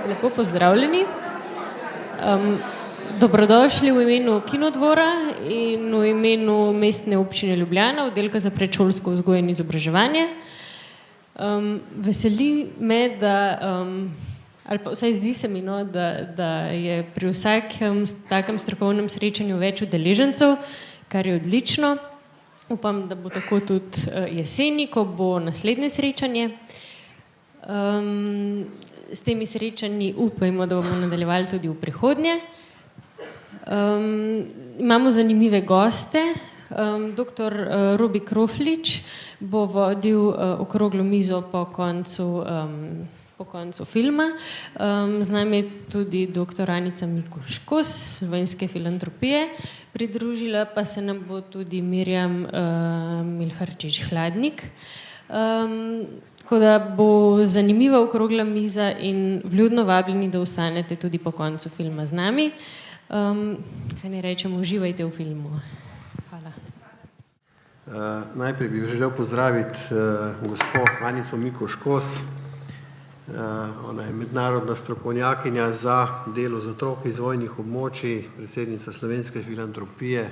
Lepo pozdravljeni. Dobrodošli v imenu Kinodvora in v imenu Mestne občine Ljubljana, oddelka za predšolsko vzgojo in izobraževanje. Veseli me, ali pa vsaj zdi se mi, da je pri vsakem takem strokovnem srečanju več udeležencev, kar je odlično. Upam, da bo tako tudi jeseni, ko bo naslednje srečanje. S temi srečanji upajmo, da bomo nadaljevali tudi v prihodnje. Imamo zanimive goste. Dr. Robi Kroflič bo vodil okroglo mizo po koncu filma. Z nami je tudi dr. Anica Mikuš-Kos, Slovenske filantropije. Pridružila pa se nam bo tudi Mirjam Milharčič-Hladnik. Tako da bo zanimiva okrogla miza in vljudno vabljeni, da ostanete tudi po koncu filma z nami. Kaj ne rečemo, uživajte v filmu. Hvala. Najprej bi želel pozdraviti gospo Anico Mikuš-Kos. Ona je mednarodna strokovnjakinja za delo z otroki iz vojnih območij, predsednica Slovenske filantropije.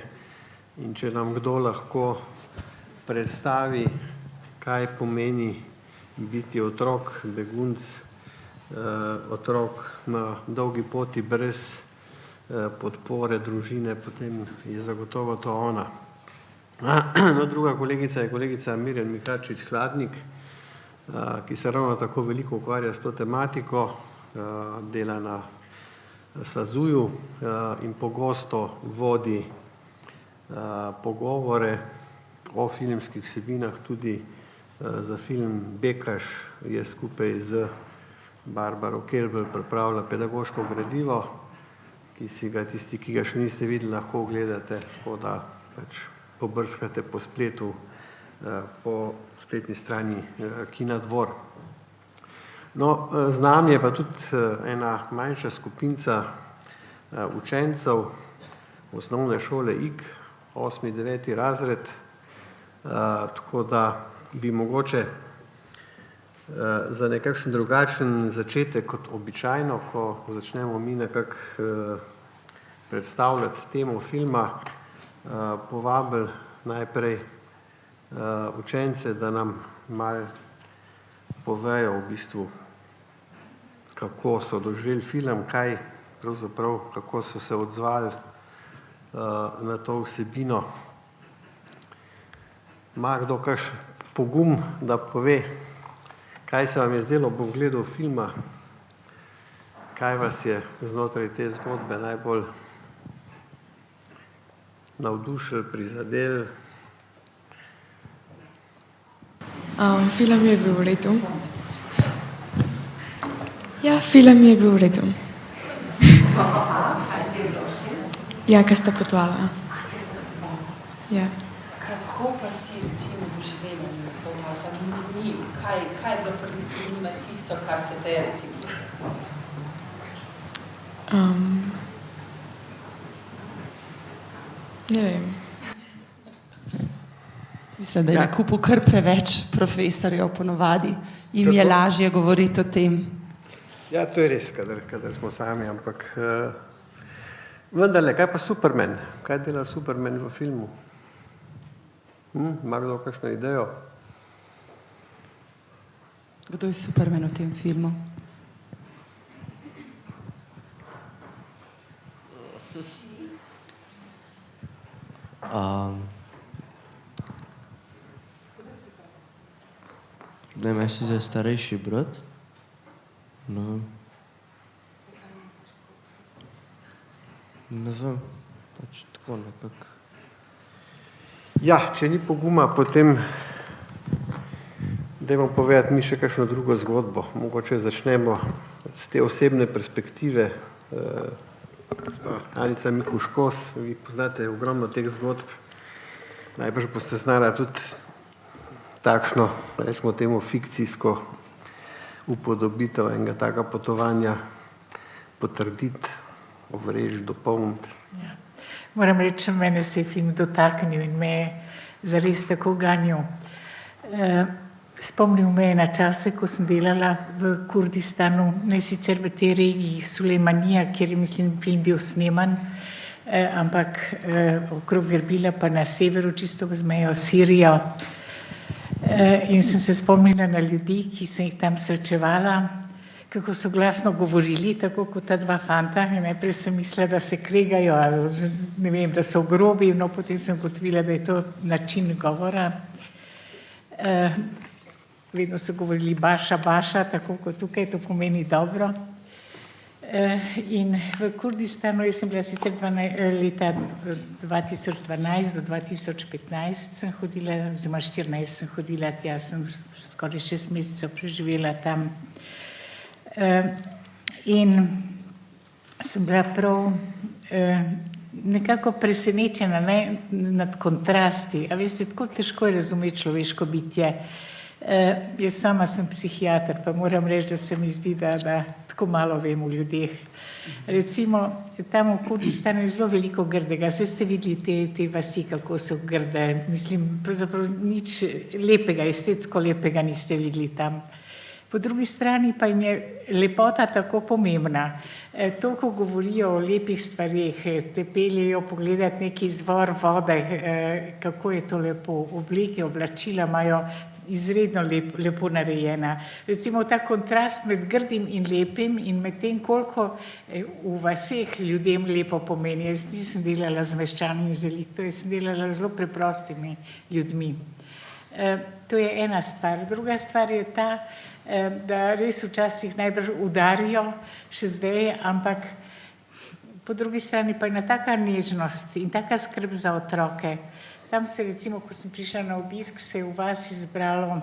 In če nam kdo lahko predstavi, kaj pomeni biti otrok, begunc, otrok na dolgi poti brez podpore družine, potem je zagotovo to ona. No, druga kolegica je kolegica Mirjam Milharčič-Hladnik, ki se ravno tako veliko ukvarja s to tematiko, dela na SAZU-ju in pogosto vodi pogovore o filmskih vsebinah, tudi za film Bekaš je skupaj z Barbaro Kelbl pripravila pedagoško gradivo, ki si ga tisti, ki ga še niste videli, lahko ogledate, tako da pač pobrskate po spletu, po spletni strani Kinodvor. No, z nami je pa tudi ena manjša skupinca učencev osnovne šole Ig, 8. 9. razred, tako da bi mogoče za nekakšen drugačen začetek kot običajno, ko začnemo mi nekako predstavljati temo filma, povabili najprej učence, da nam malo povejo v bistvu, kako so doživeli film, kaj pravzaprav, kako so se odzvali na to vsebino. Ima kdo kakšen pogum, da pove, kaj se vam je zdelo ob ogledu filma, kaj vas je znotraj te zgodbe najbolj navdušilo, prizadelo? Film je bil v redu. Ja, film je bil v redu. Ja, ko sta potovala. Ja. Kako pa si recimo doživela njih? Kaj je bilo pri njima tisto, kar se te je recimo? Ne vem. Mislim, da je na kupu kar preveč profesorjev ponovadi. Jim je lažje govoriti o tem. Ja, to je res, kadar smo sami, ampak vendarle, kaj pa Superman? Kaj dela Superman v filmu? Ima kdo kakšno idejo? Kdo je Superman v tem filmu? Ne, mislim, da je starejši brat. No. Ne vem, pač tako nekako. Ja, če ni poguma, potem dajmo povedati mi še kakšno drugo zgodbo. Mogoče začnemo z te osebne perspektive. Anica Mikuš-Kos, vi poznate ogromno teh zgodb. Najbrž boste znala tudi takšno, rečemo temu, fikcijsko upodobitev enega taka potovanja potrditi, ovreči, dopolniti. Ja. Moram reči, mene se je film dotaknil in me je zares tako ganjal. spomnil me je na čase, ko sem delala v Kurdistanu, ne sicer v tej regiji Sulejmanija, kjer je, mislim, film bil sneman, ampak okrog Erbila pa na severu, čisto z mejo Sirijo. In sem se spomnila na ljudi, ki sem jih tam srečevala, kako so glasno govorili, tako kot ta dva fanta. In najprej sem mislila, da se kregajo, ali ne vem, da so grobi, no potem sem ugotovila, da je to način govora. Vedno so govorili baša, baša, tako kot tukaj, to pomeni dobro. In v Kurdistanu, jaz sem bila sicer leta 2012 do 2015 sem hodila, oziroma 14 sem hodila tja, sem skoraj 6 mesecev preživela tam. In sem bila prav nekako presenečena nad kontrasti. A veste, tako težko je razumeti človeško bitje. Jaz sama sem psihiater, pa moram reči, da se mi zdi, da tako malo vem o ljudeh. Recimo, tam v Kurdistanu je zelo veliko grdega. Saj ste videli te vasi, kako so grde. Mislim, pravzaprav nič lepega, estetsko lepega niste videli tam. Po drugi strani pa jim je lepota tako pomembna. Toliko govorijo o lepih stvarih, te peljejo pogledati neki izvor vode, kako je to lepo. Obleke, oblačila imajo izredno lepo narejena. Recimo ta kontrast med grdim in lepim in med tem, koliko v vaseh ljudem lepo pomeni. Jaz nisem delala z meščani in z elito, jaz sem delala zelo preprostimi ljudmi. To je ena stvar. Druga stvar je ta, da res včasih najbrž udarijo, še zdaj, ampak po drugi strani pa je ena taka nežnost in taka skrb za otroke. Tam se recimo, ko sem prišla na obisk, se je v vas izbralo,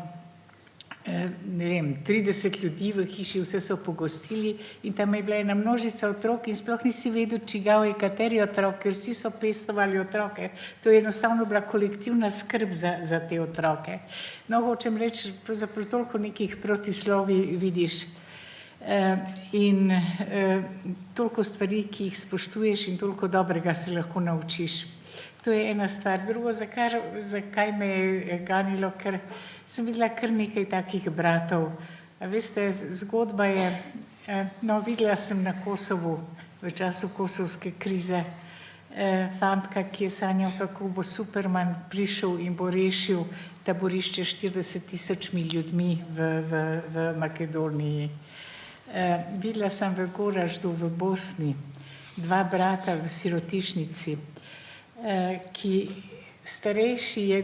ne vem, 30 ljudi v hiši, vse so pogostili in tam je bila ena množica otrok in sploh nisi vedel, čigav je kateri otrok, ker vsi so pestovali otroke. To je enostavno bila kolektivna skrb za te otroke. No, hočem reči, pravzaprav toliko nekih protislovi vidiš in toliko stvari, ki jih spoštuješ in toliko dobrega se lahko naučiš. To je ena stvar. Drugo, zakaj me je ganilo, ker sem videla kar nekaj takih bratov. A veste, zgodba je, no, videla sem na Kosovu, v času kosovske krize, fantka, ki je sanjal, kako bo Superman prišel in bo rešil taborišče 40.000 ljudmi v Makedoniji. Videla sem v Goraždu v Bosni 2 brata v sirotišnici, ki starejši je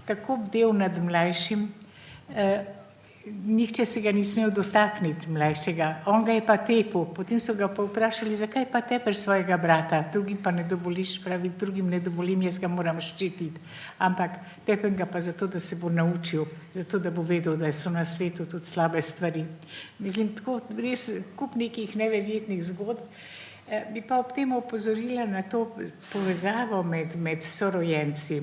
tako bdel nad mlajšim, nihče se ga ni smel dotakniti mlajšega, on ga je pa tepel, potem so ga pa vprašali, zakaj pa tepeš svojega brata, drugim pa ne dovoliš, pravi, drugim ne dovolim, jaz ga moram ščititi, ampak tepem ga pa zato, da se bo naučil, zato, da bo vedel, da so na svetu tudi slabe stvari. Mislim, tako res kup nekih neverjetnih zgodb. Bi pa ob tem opozorila na to povezavo med sorojenci,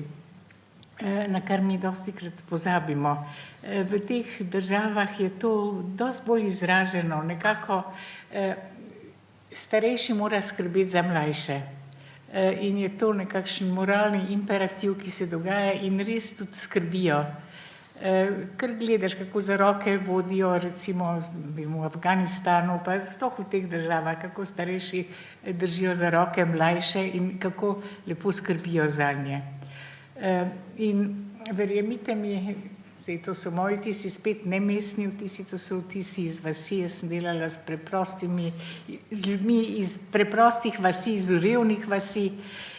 na kar mi dostikrat pozabimo. V teh državah je to dosti bolj izraženo, nekako starejši mora skrbeti za mlajše. In je to nekakšen moralni imperativ, ki se dogaja in res tudi skrbijo. Ker gledaš, kako za roke vodijo, recimo v Afganistanu, pa sploh v teh državah, kako starejši držijo za roke mlajše in kako lepo skrbijo zanje. In verjemite mi, zdaj to so moji vtisi, spet ne mestni vtisi, to so vtisi iz vasi, jaz sem delala z ljudmi iz preprostih vasi, iz revnih vasi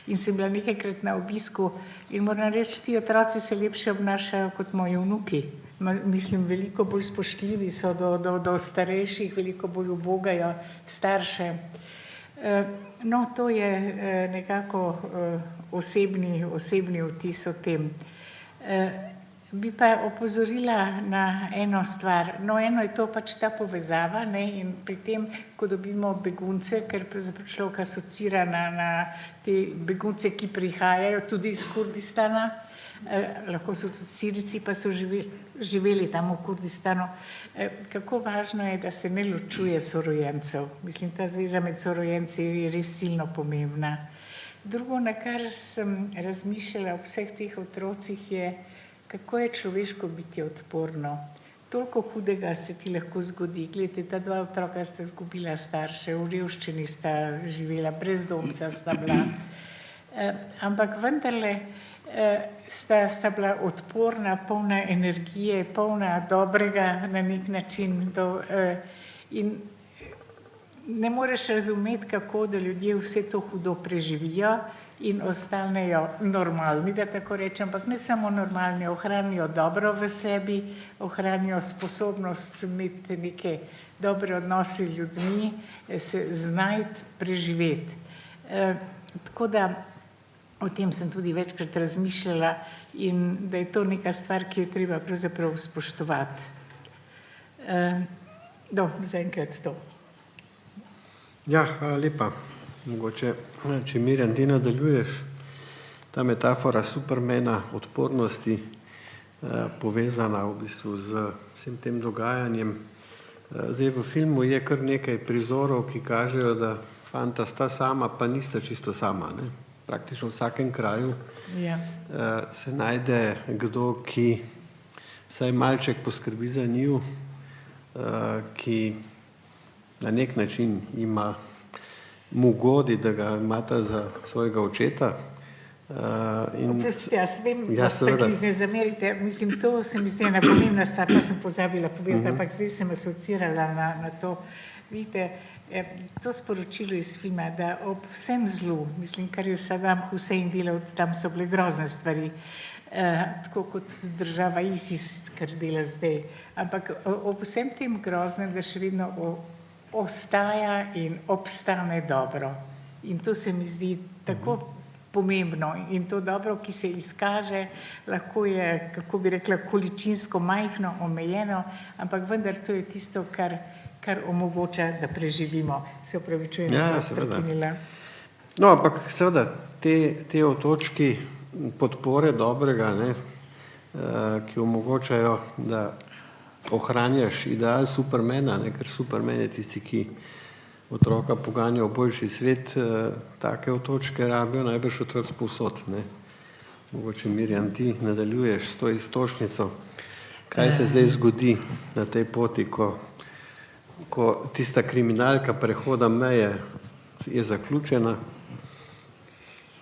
in sem bila nekajkrat na obisku in moram reči, ti otroci se lepše obnašajo kot moji vnuki. Mislim, veliko bolj spoštljivi so do starejših, veliko bolj ubogajo starše. No, to je nekako osebni vtis o tem. Bi pa opozorila na eno stvar. No, eno je to pač ta povezava, ne, in pri tem, ko dobimo begunce, ker pravzaprav človek asocira na te begunce, ki prihajajo tudi iz Kurdistana, lahko so tudi Sirci, pa so živeli tam v Kurdistanu. Kako važno je, da se ne ločuje sorojencev. Mislim, ta zveza med sorojenci je res silno pomembna. Drugo, na kar sem razmišljala o vseh teh otrocih, je, kako je človeško biti odporno. Toliko hudega se ti lahko zgodi. Glejte, ta dva otroka sta izgubila starše, v revščini sta živela, brezdomca sta bila. Ampak vendarle sta bila odporna, polna energije, polna dobrega na nek način. In ne moreš razumeti, kako da ljudje vse to hudo preživijo in ostanejo normalni, da tako rečem, ampak ne samo normalni, ohranijo dobro v sebi, ohranijo sposobnost imeti neke dobre odnose z ljudmi, se znajti, preživeti. Tako da o tem sem tudi večkrat razmišljala in da je to neka stvar, ki jo treba pravzaprav spoštovati. Zaenkrat to. Ja, hvala lepa. Mogoče, če Mirjam, ti nadaljuješ, ta metafora Supermana, odpornosti, povezana v bistvu z vsem tem dogajanjem. Zdaj v filmu je kar nekaj prizorov, ki kažejo, da fanta sta sama, pa nista čisto sama. Ne? Praktično v vsakem kraju se najde kdo, ki vsaj malček poskrbi za njiju, ki na nek način mu godi, da ga imata za svojega očeta. Oprostite, jaz vem, da ne zamerite. Mislim, to se mi zdi ena pomembna stvar, pa sem pozabila povedati, ampak zdaj sem asocirala na to. Vidite, to sporočilo iz filma, da ob vsem zlu, mislim, kar je Saddam Hussein delal, tam so bile grozne stvari, tako kot država ISIS, kar dela zdaj. Ampak ob vsem tem groznem, da še vedno ostaja in obstane dobro. In to se mi zdi tako pomembno in to dobro, ki se izkaže, lahko je, kako bi rekla, količinsko majhno, omejeno, ampak vendar to je tisto, kar omogoča, da preživimo. Se opravičujem, da sem prekinila. No, ampak seveda, te otočki podpore dobrega, ne, ki omogočajo, da ohranjaš ideal Supermana, ne, ker Superman je tisti, ki otroka poganja v boljši svet, take otočke rabijo najbrž otrok povsod. Mogoče, Mirjam, ti nadaljuješ s to istočnico. Kaj se zdaj zgodi na tej poti, ko tista kriminalka prehoda meje je zaključena?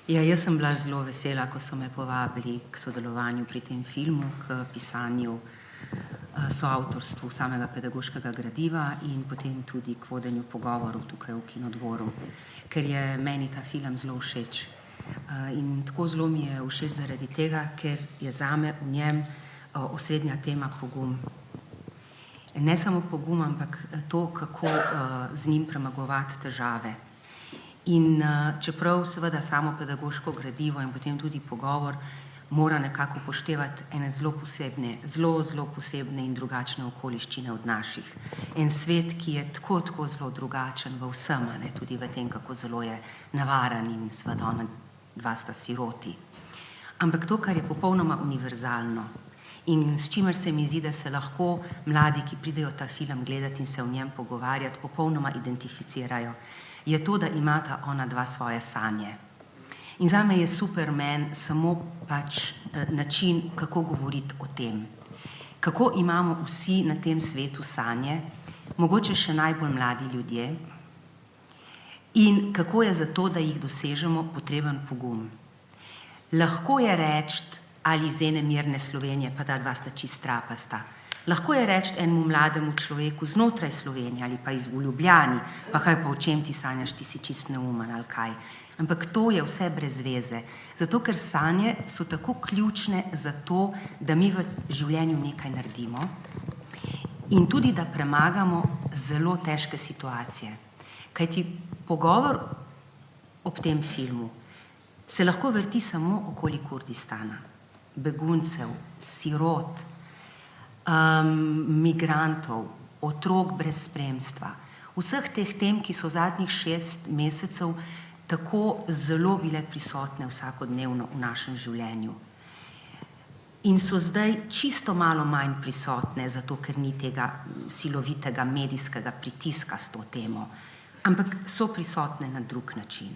Ja, jaz sem bila zelo vesela, ko so me povabili k sodelovanju pri tem filmu, k pisanju soavtorstvu samega pedagoškega gradiva in potem tudi k vodenju pogovorov tukaj v Kinodvoru, ker je meni ta film zelo všeč. In tako zelo mi je všeč zaradi tega, ker je zame v njem osrednja tema pogum. Ne samo pogum, ampak to, kako z njim premagovati težave. In čeprav seveda samo pedagoško gradivo in potem tudi pogovor mora nekako upoštevati ene zelo posebne in drugačne okoliščine od naših. En svet, ki je tako zelo drugačen v vsem, tudi v tem, kako zelo je navaren in seveda ona dva sta siroti. Ampak to, kar je popolnoma univerzalno in s čimer se mi zdi, da se lahko mladi, ki pridejo ta film gledati in se o njem pogovarjati, popolnoma identificirajo, je to, da imata ona dva svoje sanje. In zame je Superman samo pač način, kako govoriti o tem. Kako imamo vsi na tem svetu sanje, mogoče še najbolj mladi ljudje, in kako je za to, da jih dosežemo, potreben pogum. Lahko je reči, ali iz ene mirne Slovenije, pa ta dva sta čist trapasta. Lahko je reči enemu mlademu človeku znotraj Slovenije ali pa v Ljubljani, pa kaj pa o čem ti sanjaš, ti si čist neumen ali kaj. Ampak to je vse brez veze, zato ker sanje so tako ključne za to, da mi v življenju nekaj naredimo in tudi, da premagamo zelo težke situacije. Kajti pogovor ob tem filmu se lahko vrti samo okoli Kurdistana, beguncev, sirot, migrantov, otrok brez spremstva, vseh teh tem, ki so zadnjih 6 mesecev tako zelo bile prisotne vsakodnevno v našem življenju. In so zdaj čisto malo manj prisotne, zato ker ni tega silovitega medijskega pritiska s to temo, ampak so prisotne na drug način.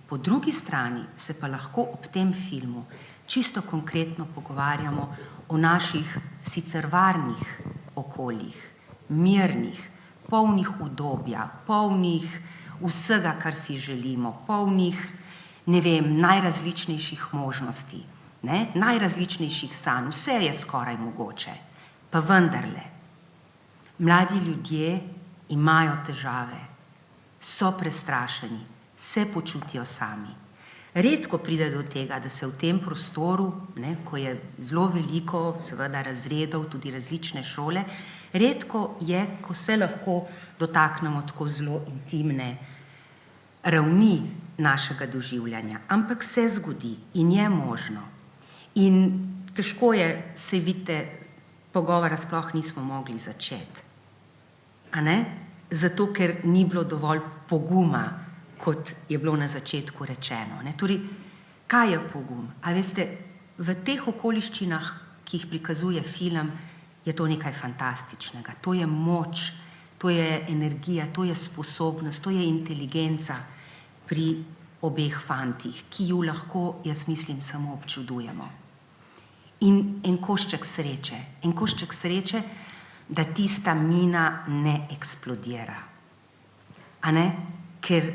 Po drugi strani se pa lahko ob tem filmu čisto konkretno pogovarjamo o naših sicer varnih okoljih, mirnih, polnih udobja, polnih vsega, kar si želimo, polnih, ne vem, najrazličnejših možnosti, ne, najrazličnejših sanj, vse je skoraj mogoče, pa vendarle, mladi ljudje imajo težave, so prestrašeni, se počutijo sami. Redko pride do tega, da se v tem prostoru, ne, ko je zelo veliko, seveda razredov, tudi različne šole, redko je, ko se lahko dotaknemo tako zelo intimne ravni našega doživljanja. Ampak se zgodi in je možno. In težko je, se vidite, pogovora sploh nismo mogli začeti. A ne? Zato, ker ni bilo dovolj poguma, kot je bilo na začetku rečeno. Ne? Torej, kaj je pogum? A veste, v teh okoliščinah, ki jih prikazuje film, je to nekaj fantastičnega. To je moč, to je energija, to je sposobnost, to je inteligenca pri obeh fantih, ki ju lahko, jaz mislim, samo občudujemo. In en košček sreče, da tista mina ne eksplodira. A ne? Ker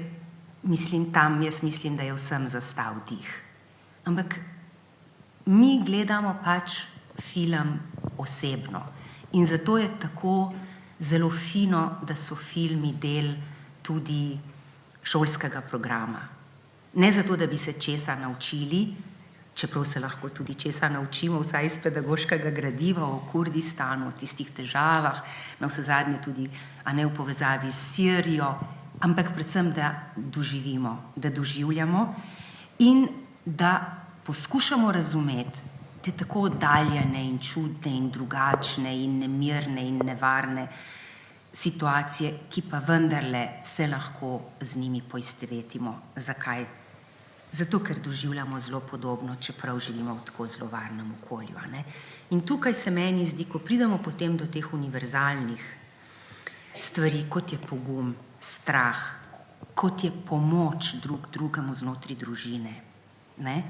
jaz mislim, da je vsem zastal dih. Ampak mi gledamo pač film osebno. In zato je tako zelo fino, da so filmi del tudi šolskega programa. Ne zato, da bi se česa naučili, čeprav se lahko tudi česa naučimo, vsaj iz pedagoškega gradiva o Kurdistanu, o tistih težavah, navsezadnje tudi, a ne v povezavi s Sirijo, ampak predvsem, da doživimo, da doživljamo in da poskušamo razumeti te tako oddaljene in čudne in drugačne in nemirne in nevarne situacije, ki pa vendarle se lahko z njimi poistovetimo. Zakaj? Zato, ker doživljamo zelo podobno, čeprav živimo v tako zelo varnem okolju. Ne? In tukaj se meni zdi, ko pridemo potem do teh univerzalnih stvari, kot je pogum, strah, kot je pomoč drug drugemu znotraj družine, ne?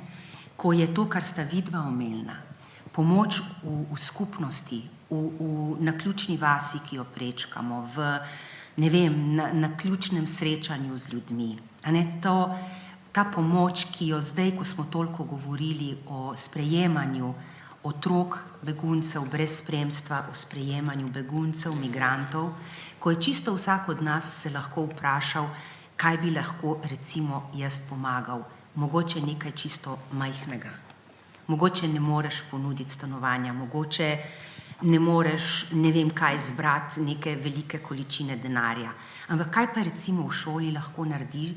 Ko je to, kar sta vidva omenila, pomoč v skupnosti, v naključni vasi, ki jo prečkamo, ne vem, na ključnem srečanju z ljudmi. A ne? Ta pomoč, ki jo zdaj, ko smo toliko govorili o sprejemanju otrok beguncev brez spremstva, o sprejemanju beguncev, migrantov, ko je čisto vsak od nas se lahko vprašal, kaj bi lahko recimo jaz pomagal, mogoče nekaj čisto majhnega. Mogoče ne moreš ponuditi stanovanja, mogoče ne moreš, ne vem kaj, zbrati neke velike količine denarja. Ampak kaj pa recimo v šoli lahko naredi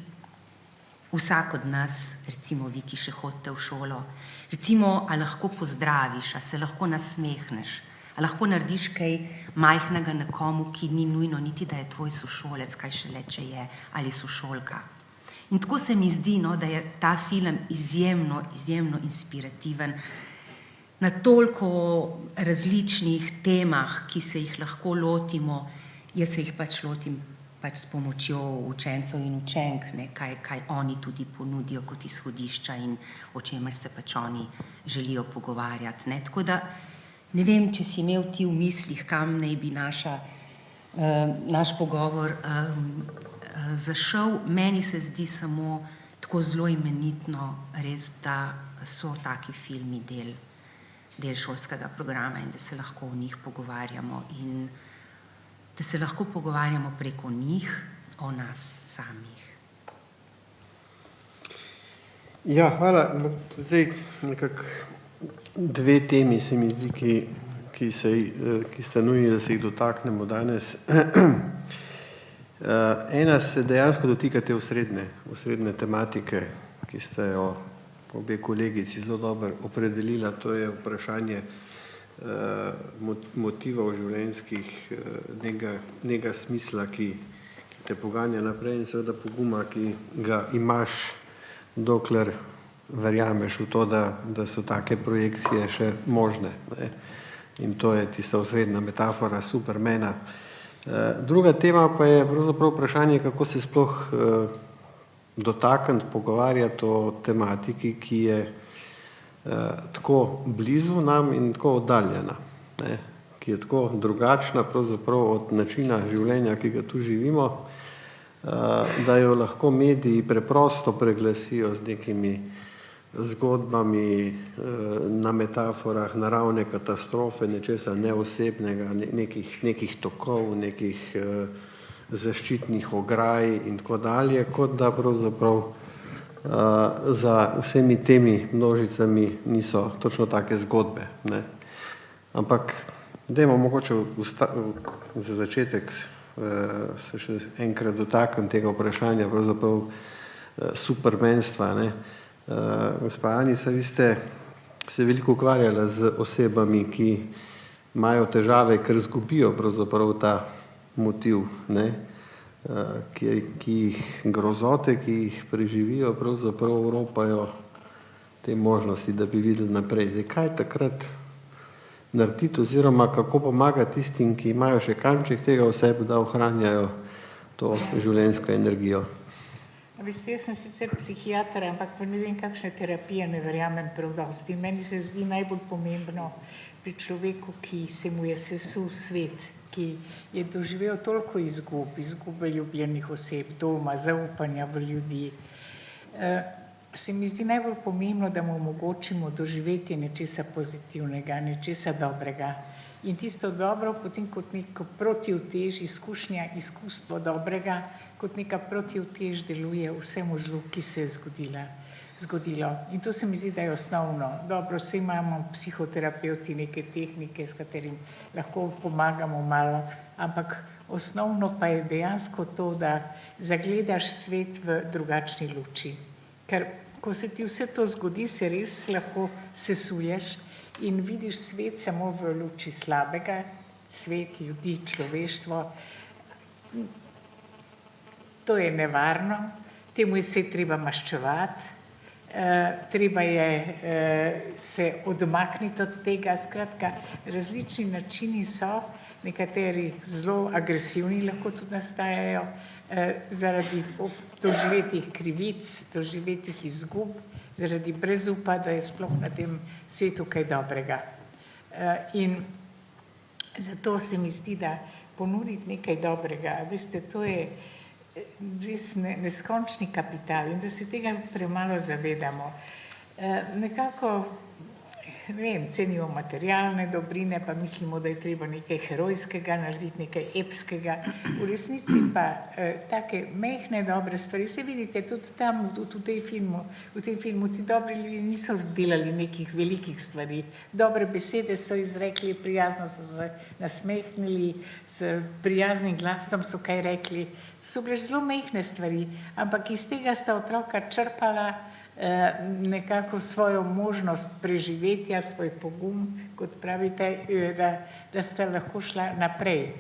vsak od nas, recimo vi, ki še hodite v šolo, recimo, a lahko pozdraviš, a se lahko nasmehneš, a lahko narediš kaj majhnega nekomu, ki ni nujno niti, da je tvoj sošolec, kaj šele, če je, ali sošolka. In tako se mi zdi, no, da je ta film izjemno, izjemno inspirativen na toliko različnih temah, ki se jih lahko lotimo. Jaz se jih pač lotim s pomočjo učencev in učenk, ne, kaj oni tudi ponudijo kot izhodišča in o čemer se pač oni želijo pogovarjati. Ne. Tako da ne vem, če si imel ti v mislih, kam naj bi naš pogovor zašel. Meni se zdi samo tako zelo imenitno res, da so taki filmi del šolskega programa in da se lahko o njih pogovarjamo in da se lahko pogovarjamo preko njih o nas samih. Ja, hvala. Zdaj nekako dve temi se mi zdi, ki sta nujni, da se jih dotaknemo danes. Ena se dejansko dotika te osrednje tematike, ki ste jo obe kolegici zelo dobro opredelila, to je vprašanje motivov življenjskih, nekega smisla, ki te poganja naprej in seveda poguma, ki ga imaš, dokler verjameš v to, da so take projekcije še možne. Ne? In to je tista osrednja metafora Supermana. Druga tema pa je pravzaprav vprašanje, kako se sploh dotakniti, pogovarjati o tematiki, ki je tako blizu nam in tako oddaljena, ne, ki je tako drugačna pravzaprav od načina življenja, ki ga tu živimo, da jo lahko mediji preprosto preglasijo z nekimi zgodbami na metaforah naravne katastrofe, nečesa neosebnega, nekih tokov, nekih zaščitnih ograj in tako dalje, kot da pravzaprav za vsemi temi množicami niso točno take zgodbe, ne. Ampak dajmo mogoče za začetek se še enkrat dotaknem tega vprašanja, pravzaprav supermenstva, ne. Gospa Anica, vi ste se veliko ukvarjala z osebami, ki imajo težave, ker izgubijo pravzaprav ta motiv, ne, ki jih grozote, ki jih preživijo, pravzaprav evropajo te možnosti, da bi videli naprej. Zdaj, kaj takrat narediti oziroma kako pomagati tistim, ki imajo še kanček tega v sebi, da ohranjajo to življenjsko energijo? Veste, jaz sem sicer psihiater, ampak ne vem, kakšne terapije ne verjamem prav dosti. Meni se zdi najbolj pomembno pri človeku, ki se mu je sesul svet, ki je doživel toliko izgube ljubljenih oseb, doma, zaupanja v ljudi. Se mi zdi najbolj pomembno, da mu omogočimo doživeti nečesa pozitivnega, nečesa dobrega. In tisto dobro potem kot neko protivtež, izkušnja, izkustvo dobrega, kot neka protivtež deluje vsemu zlu, ki se je zgodilo. In to se mi zdi, da je osnovno. Dobro, vse imamo psihoterapeuti neke tehnike, s katerim lahko pomagamo malo, ampak osnovno pa je dejansko to, da zagledaš svet v drugačni luči. Ker ko se ti vse to zgodi, se res lahko sesuješ in vidiš svet samo v luči slabega, svet, ljudi, človeštvo. To je nevarno, temu je se treba maščevati, treba je se odmakniti od tega. Skratka, različni načini so, nekateri zelo agresivni lahko tudi nastajajo zaradi doživetih krivic, doživetih izgub, zaradi brezupa, da je sploh na tem svetu kaj dobrega. In zato se mi zdi, da ponuditi nekaj dobrega, veste, to je res neskončni kapital in da se tega premalo zavedamo. Nekako, ne vem, cenimo materialne dobrine, pa mislimo, da je treba nekaj herojskega narediti, nekaj epskega. V resnici pa take mehne, dobre stvari, se vidite tudi tam v tem filmu ti dobri ljudje niso delali nekih velikih stvari. Dobre besede so izrekli, prijazno so se nasmehnili, s prijaznim glasom so kaj rekli. So bile zelo mehne stvari, ampak iz tega sta otroka črpala nekako svojo možnost preživetja, svoj pogum, kot pravite, da sta lahko šla naprej.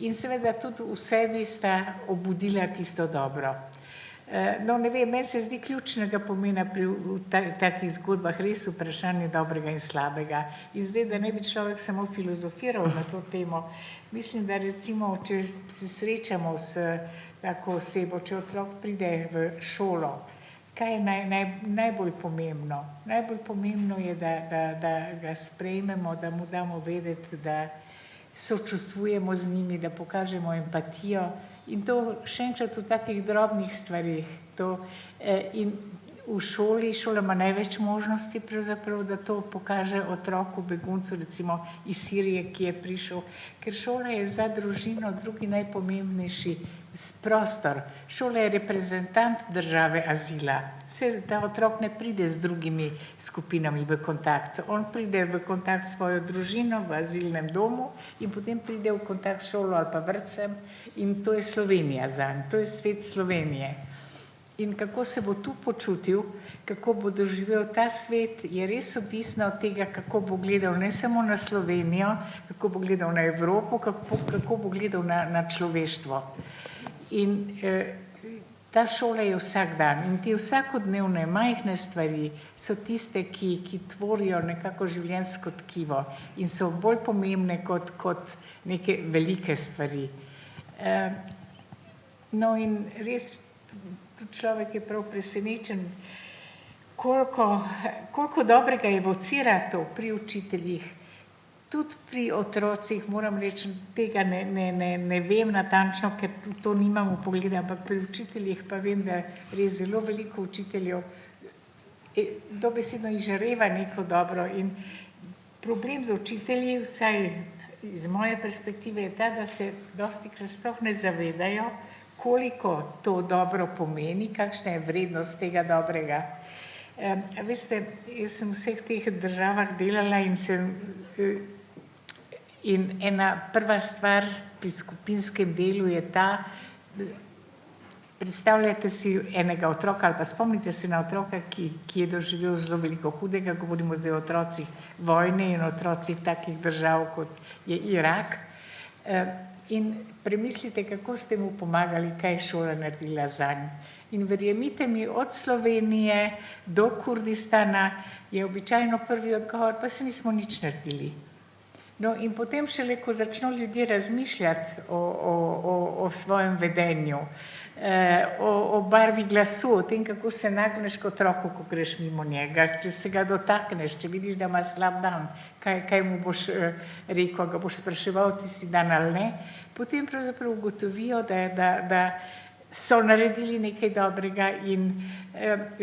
In seveda tudi v sebi sta obudila tisto dobro. No, ne vem, meni se zdi ključnega pomena pri takih zgodbah res vprašanje dobrega in slabega. In zdaj, da ne bi človek samo filozofiral na to temo, mislim, da recimo, če se srečamo s tako osebo, če otrok pride v šolo, kaj je najbolj pomembno? Najbolj pomembno je, da ga sprejmemo, da mu damo vedeti, da sočustvujemo z njimi, da pokažemo empatijo in to še enkrat v takih drobnih stvarih. In v šoli, šola ima največ možnosti pravzaprav, da to pokaže otroku, beguncu, recimo iz Sirije, ki je prišel, ker šola je za družino drugi najpomembnejši prostor. Šola je reprezentant države azila. Ta otrok ne pride z drugimi skupinami v kontakt. On pride v kontakt s svojo družino v azilnem domu in potem pride v kontakt s šolo ali pa vrtcem in to je Slovenija zanj, to je svet Slovenije. In kako se bo tu počutil, kako bo doživel ta svet, je res odvisno od tega, kako bo gledal ne samo na Slovenijo, kako bo gledal na Evropo, kako bo gledal na človeštvo. In ta šola je vsak dan in te vsakodnevne majhne stvari so tiste, ki tvorijo nekako življenjsko tkivo in so bolj pomembne kot neke velike stvari. No in res tudi človek je prav presenečen, koliko dobrega evocira to pri učiteljih, tudi pri otrocih, moram reči, tega ne vem natančno, ker to nimam v pogledu, ampak pri učiteljih pa vem, da res zelo veliko učiteljev dobesedno izžareva neko dobro in problem z učitelji, vsaj iz moje perspektive, je ta, da se dostikrat sploh ne zavedajo, koliko to dobro pomeni, kakšna je vrednost tega dobrega. Veste, jaz sem v vseh teh državah delala in ena prva stvar pri skupinskem delu je ta, predstavljajte si enega otroka ali pa spomnite se na otroka, ki je doživel zelo veliko hudega, govorimo zdaj o otrocih vojne in otrocih takih držav, kot je Irak. In premislite, kako ste mu pomagali, kaj je šola naredila zanj. In verjemite mi, od Slovenije do Kurdistana je običajno prvi odgovor, pa se nismo nič naredili. No in potem šele, ko začno ljudje razmišljati o svojem vedenju, o barvi glasu, o tem, kako se nagneš k otroku, ko greš mimo njega, če se ga dotakneš, če vidiš, da ima slab dan, kaj mu boš rekel, ga boš spraševal, ti si dan ali ne, potem pravzaprav ugotovijo, da so naredili nekaj dobrega in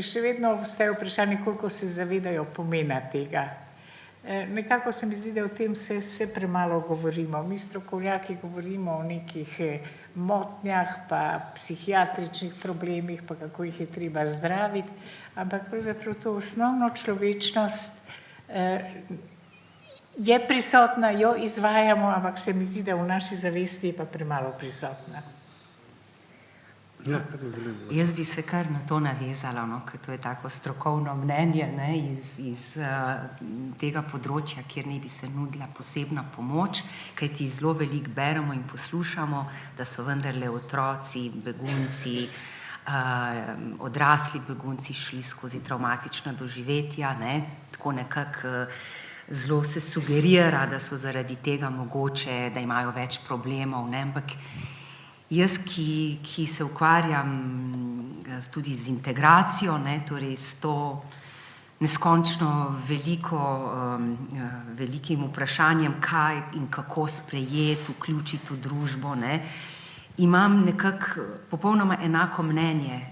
še vedno ostaje vprašanje, koliko se zavedajo pomena tega. Nekako se mi zdi, da o tem se premalo govorimo. Mi strokovnjaki govorimo o nekih motnjah, pa psihiatričnih problemih, pa kako jih je treba zdraviti, ampak pravzaprav to osnovno človečnost je prisotna, jo izvajamo, ampak se mi zdi, da v naši zavesti je pa premalo prisotna. Ja, jaz bi se kar na to navezala, no, ker to je tako strokovno mnenje, ne, iz tega področja, kjer ne bi se nudila posebna pomoč, kajti zelo veliko beremo in poslušamo, da so vendarle otroci, begunci, odrasli begunci šli skozi travmatična doživetja, ne, tako nekako zelo se sugerira, da so zaradi tega mogoče, da imajo več problemov, ne, ampak jaz, ki se ukvarjam tudi z integracijo, ne, torej s to neskončno velikim vprašanjem, kaj in kako sprejeti, vključiti v družbo, ne, imam nekako popolnoma enako mnenje.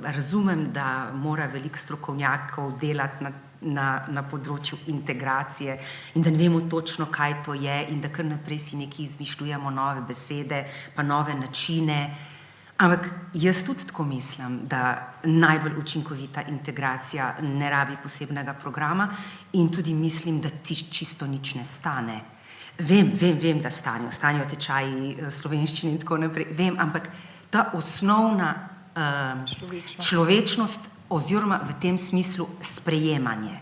Razumem, da mora veliko strokovnjakov delati na področju integracije in da ne vemo točno, kaj to je in da kar naprej si nekaj izmišljujemo nove besede, pa nove načine. Ampak jaz tudi tako mislim, da najbolj učinkovita integracija ne rabi posebnega programa in tudi mislim, da čisto nič ne stane. Vem, da stanejo tečaji slovenščine in tako naprej, vem, ampak ta osnovna človečnost oziroma v tem smislu sprejemanje.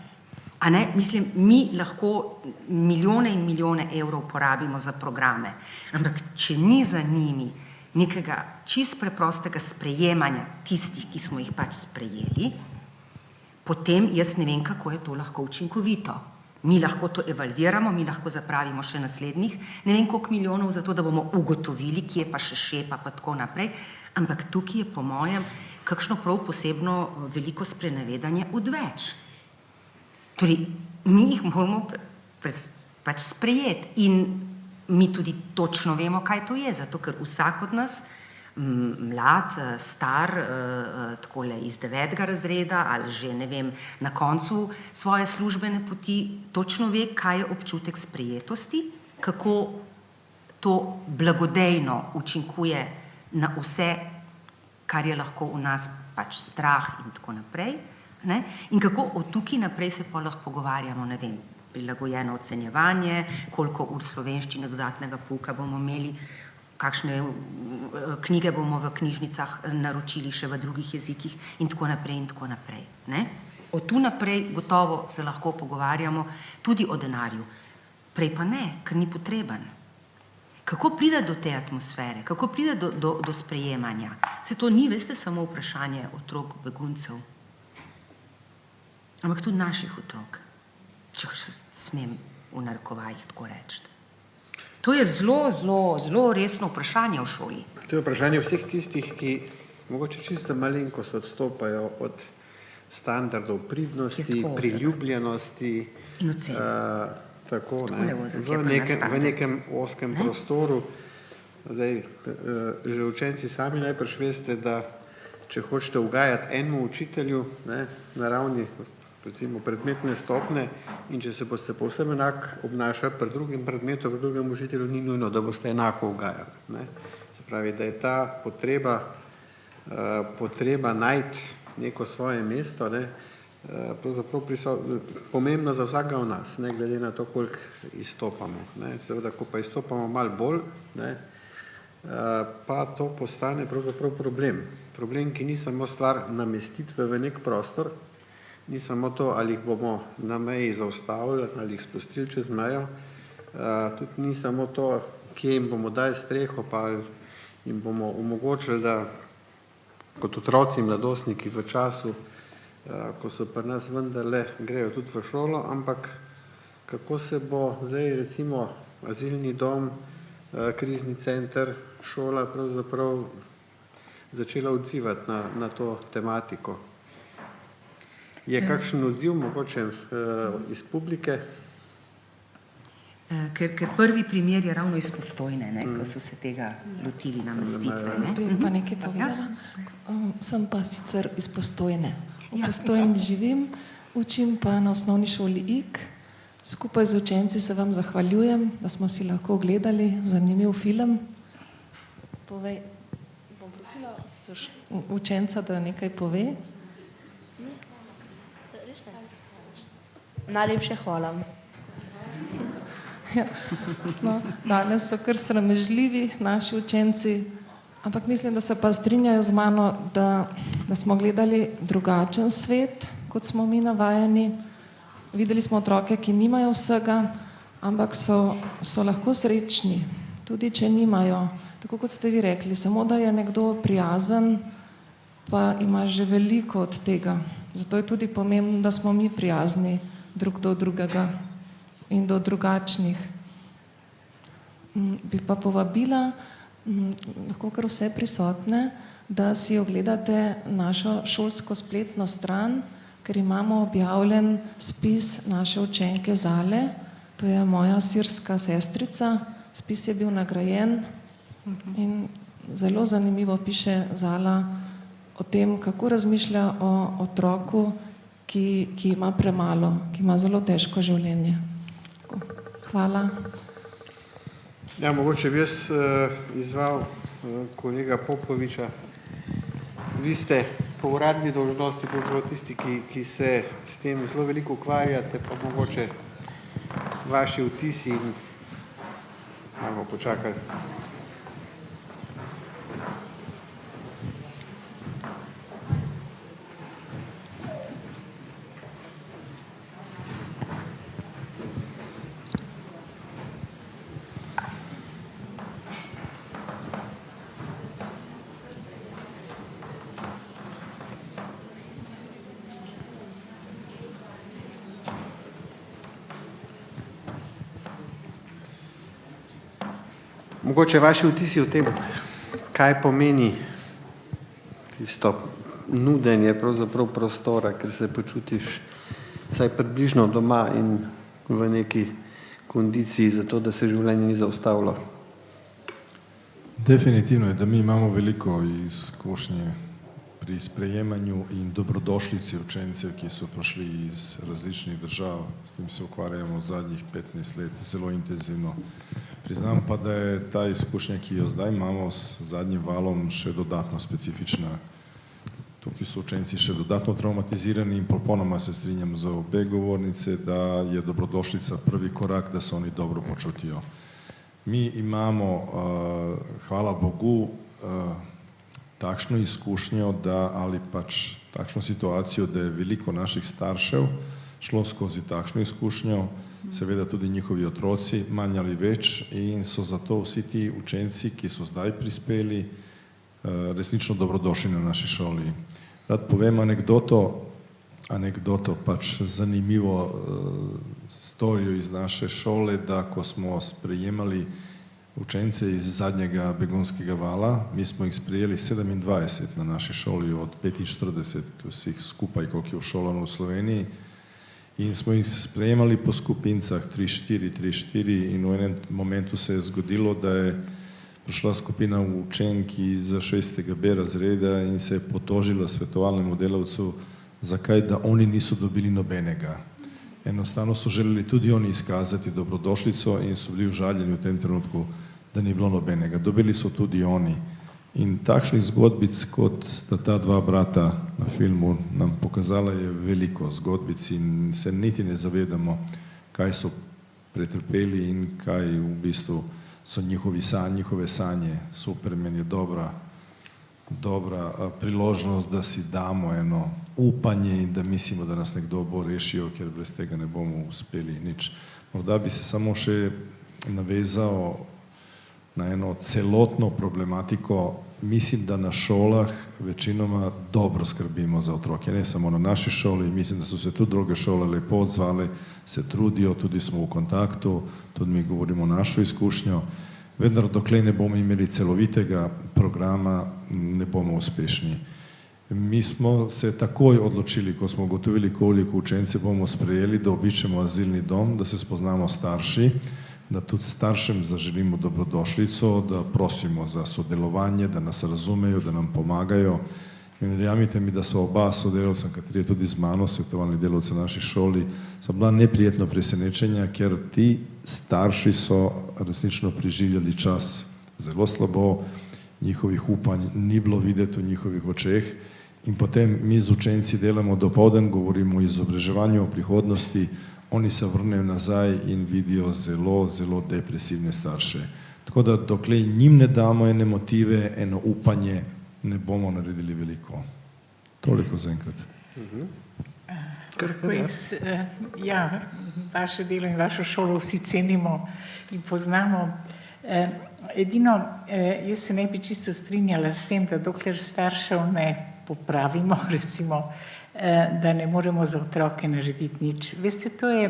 A ne, mislim, mi lahko milijone in milijone evrov porabimo za programe, ampak če ni za njimi nekega čist preprostega sprejemanja tistih, ki smo jih pač sprejeli, potem jaz ne vem, kako je to lahko učinkovito. Mi lahko to evalviramo, mi lahko zapravimo še naslednjih, ne vem koliko milijonov za to, da bomo ugotovili, kje pa še šepa, pa tako naprej, ampak tukaj je po mojem kakšno prav posebno veliko sprenevedanje odveč. Torej, mi jih moramo pač sprejeti in mi tudi točno vemo, kaj to je, zato ker vsak od nas, mlad, star, takole iz 9. razreda ali že, ne vem, na koncu svoje službene poti, točno ve, kaj je občutek sprejetosti, kako to blagodejno učinkuje na vse, kar je lahko v nas pač strah in tako naprej, ne? In kako od tukaj naprej se pa lahko pogovarjamo, ne vem, prilagojeno ocenjevanje, koliko ur slovenščine dodatnega pouka bomo imeli, kakšne knjige bomo v knjižnicah naročili še v drugih jezikih in tako naprej in tako naprej, ne? Od tu naprej gotovo se lahko pogovarjamo tudi o denarju, prej pa ne, ker ni potreben. Kako pride do te atmosfere, kako pride do sprejemanja? Se to ni, veste, samo vprašanje otrok beguncev, ampak tudi naših otrok, če smem v narekovajih tako reči. To je zelo resno vprašanje v šoli. To je vprašanje vseh tistih, ki mogoče čisto malenkost odstopajo od standardov pridnosti, priljubljenosti, tako, ne, v nekem oskem prostoru. Zdaj, že učenci sami najbrž veste, da če hočete ugajati enemu učitelju, ne, na ravni recimo predmetne stopnje in če se boste povsem enak obnašali pri drugem predmetu, pri drugem učitelju, ni nujno, da boste enako ugajali. Ne. Se pravi, da je ta potreba najti neko svoje mesto, ne, pravzaprav pomembna za vsakega od nas, ne glede na to, koliko izstopamo. Ne. Seveda, ko pa izstopamo malo bolj, ne, pa to postane pravzaprav problem. Problem, ki ni samo stvar namestitve v nek prostor, ni samo to, ali jih bomo na meji zaustavili, ali jih spustili čez mejo, tudi ni samo to, kje jim bomo dali streho, pa jim bomo omogočili, da kot otroci in mladostniki v času, ko so pri nas vendarle, grejo tudi v šolo, ampak kako se bo zdaj recimo azilni dom, krizni center, šola pravzaprav začela odzivati na to tematiko. Je kakšen odziv mogoče iz publike? Ker prvi primer je ravno iz Postojne, ne, ko so se tega lotili namestitve. Jaz bi pa nekaj povedala. Sem pa sicer iz Postojne. V Postojni živim, učim pa na osnovni šoli IK. Skupaj z učenci se vam zahvaljujem, da smo si lahko ogledali zanimiv film. Povej, bom prosila učenca, da nekaj pove. Najlepše hvala. Ja, no, danes so kar sramežljivi naši učenci, ampak mislim, da se pa strinjajo z mano, da smo gledali drugačen svet, kot smo mi navajeni. Videli smo otroke, ki nimajo vsega, ampak so lahko srečni, tudi če nimajo. Tako kot ste vi rekli, samo da je nekdo prijazen, pa ima že veliko od tega. Zato je tudi pomembno, da smo mi prijazni drug do drugega in do drugačnih. Bi pa povabila lahko kar vse prisotne, da si ogledate našo šolsko spletno stran, ker imamo objavljen spis naše učenke Zale, to je moja sirska sestrica, spis je bil nagrajen in zelo zanimivo piše Zala o tem, kako razmišlja o otroku, ki ima premalo, ki ima zelo težko življenje. Hvala. Ja, mogoče bi jaz izval kolega Popoviča. Vi ste po uradni dolžnosti pravzaprav tisti, ki se s tem zelo veliko ukvarjate, pa mogoče vaši vtisi in malo počakali. Mogoče vaši vtisi o tem, kaj pomeni tisto nudenje pravzaprav prostora, ker se počutiš vsaj približno doma in v neki kondiciji za to, da se življenje ni zaustavilo. Definitivno je, da mi imamo veliko izkušnje pri sprejemanju in dobrodošlici učencev, ki so prišli iz različnih držav. S tem se ukvarjamo zadnjih 15 let zelo intenzivno. Priznam pa, da je ta izkušnja, ki jo zdaj imamo s zadnjim valom, še dodatno specifična. Tukaj so učenci še dodatno traumatizirani in popolnoma se strinjam za obe govornice, da je dobrodošlica prvi korak, da se oni dobro počutijo. Mi imamo, hvala Bogu, takšno izkušnjo, ali pač takšno situacijo, da je veliko naših staršev šlo skozi takšno izkušnjo, seveda tudi njihovi otroci, manj ali več, in so zato vsi ti učenci, ki so zdaj prispeli, resnično dobrodošli na naši šoli. Rad povem anekdoto, pač zanimivo storijo iz naše šole, da ko smo sprejemali učence iz zadnjega begunskega vala. Mi smo jih sprejeli 27 na naši šoli od 45 vseh skupaj, koliko je šolano v Sloveniji. In smo jih sprejemali po skupincah 3-4, 3-4 in v enem momentu se je zgodilo, da je prišla skupina učenk iz 6B razreda in se je potožila svetovalnemu delavcu, zakaj da oni niso dobili nobenega. Enostavno so želeli tudi oni izkazati dobrodošlico in so bili užaljeni v tem trenutku, da ni bilo nobenega. Dobili so tudi oni. In takšnih zgodbic, kot sta ta dva brata na filmu nam pokazala, je veliko zgodbic in se niti ne zavedamo, kaj so pretrpeli in kaj v bistvu so njihove sanje. Superman je dobra priložnost, da si damo eno upanje in da mislimo, da nas nekdo bo rešil, ker brez tega ne bomo uspeli nič. Morda bi se samo še navezal na eno celotno problematiko. Mislim, da na šolah večinoma dobro skrbimo za otroke, ne samo na naši šoli, mislim, da so se tudi druge šole lepo odzvale, se trudijo, tudi smo v kontaktu, tudi mi govorimo našo izkušnjo, vendar dokler ne bomo imeli celovitega programa, ne bomo uspešni. Mi smo se takoj odločili, ko smo ugotovili, koliko učence bomo sprejeli, da obiščemo azilni dom, da se spoznamo starši, da tudi staršem zaželimo dobrodošlico, da prosimo za sodelovanje, da nas razumejo, da nam pomagajo. In verjamite mi, da so oba sodelavca, kateri je tudi z mano, svetovalni delavci na naši šoli, so bila neprijetno presenečenja, ker ti starši so resnično preživljali čas zelo slabo, njihovih upanj ni bilo videti v njihovih očeh in potem mi z učenci delamo dopoldan, govorimo o izobraževanju, o prihodnosti, oni se vrnejo nazaj in vidijo zelo, zelo depresivne starše. Tako da dokler njim ne damo ene motive, eno upanje, ne bomo naredili veliko. Toliko zaenkrat. Ja, vaše delo in vašo šolo vsi cenimo in poznamo. Edino, jaz se ne bi čisto strinjala s tem, da dokler staršev ne popravimo, recimo, da ne moremo za otroke narediti nič. Veste, to je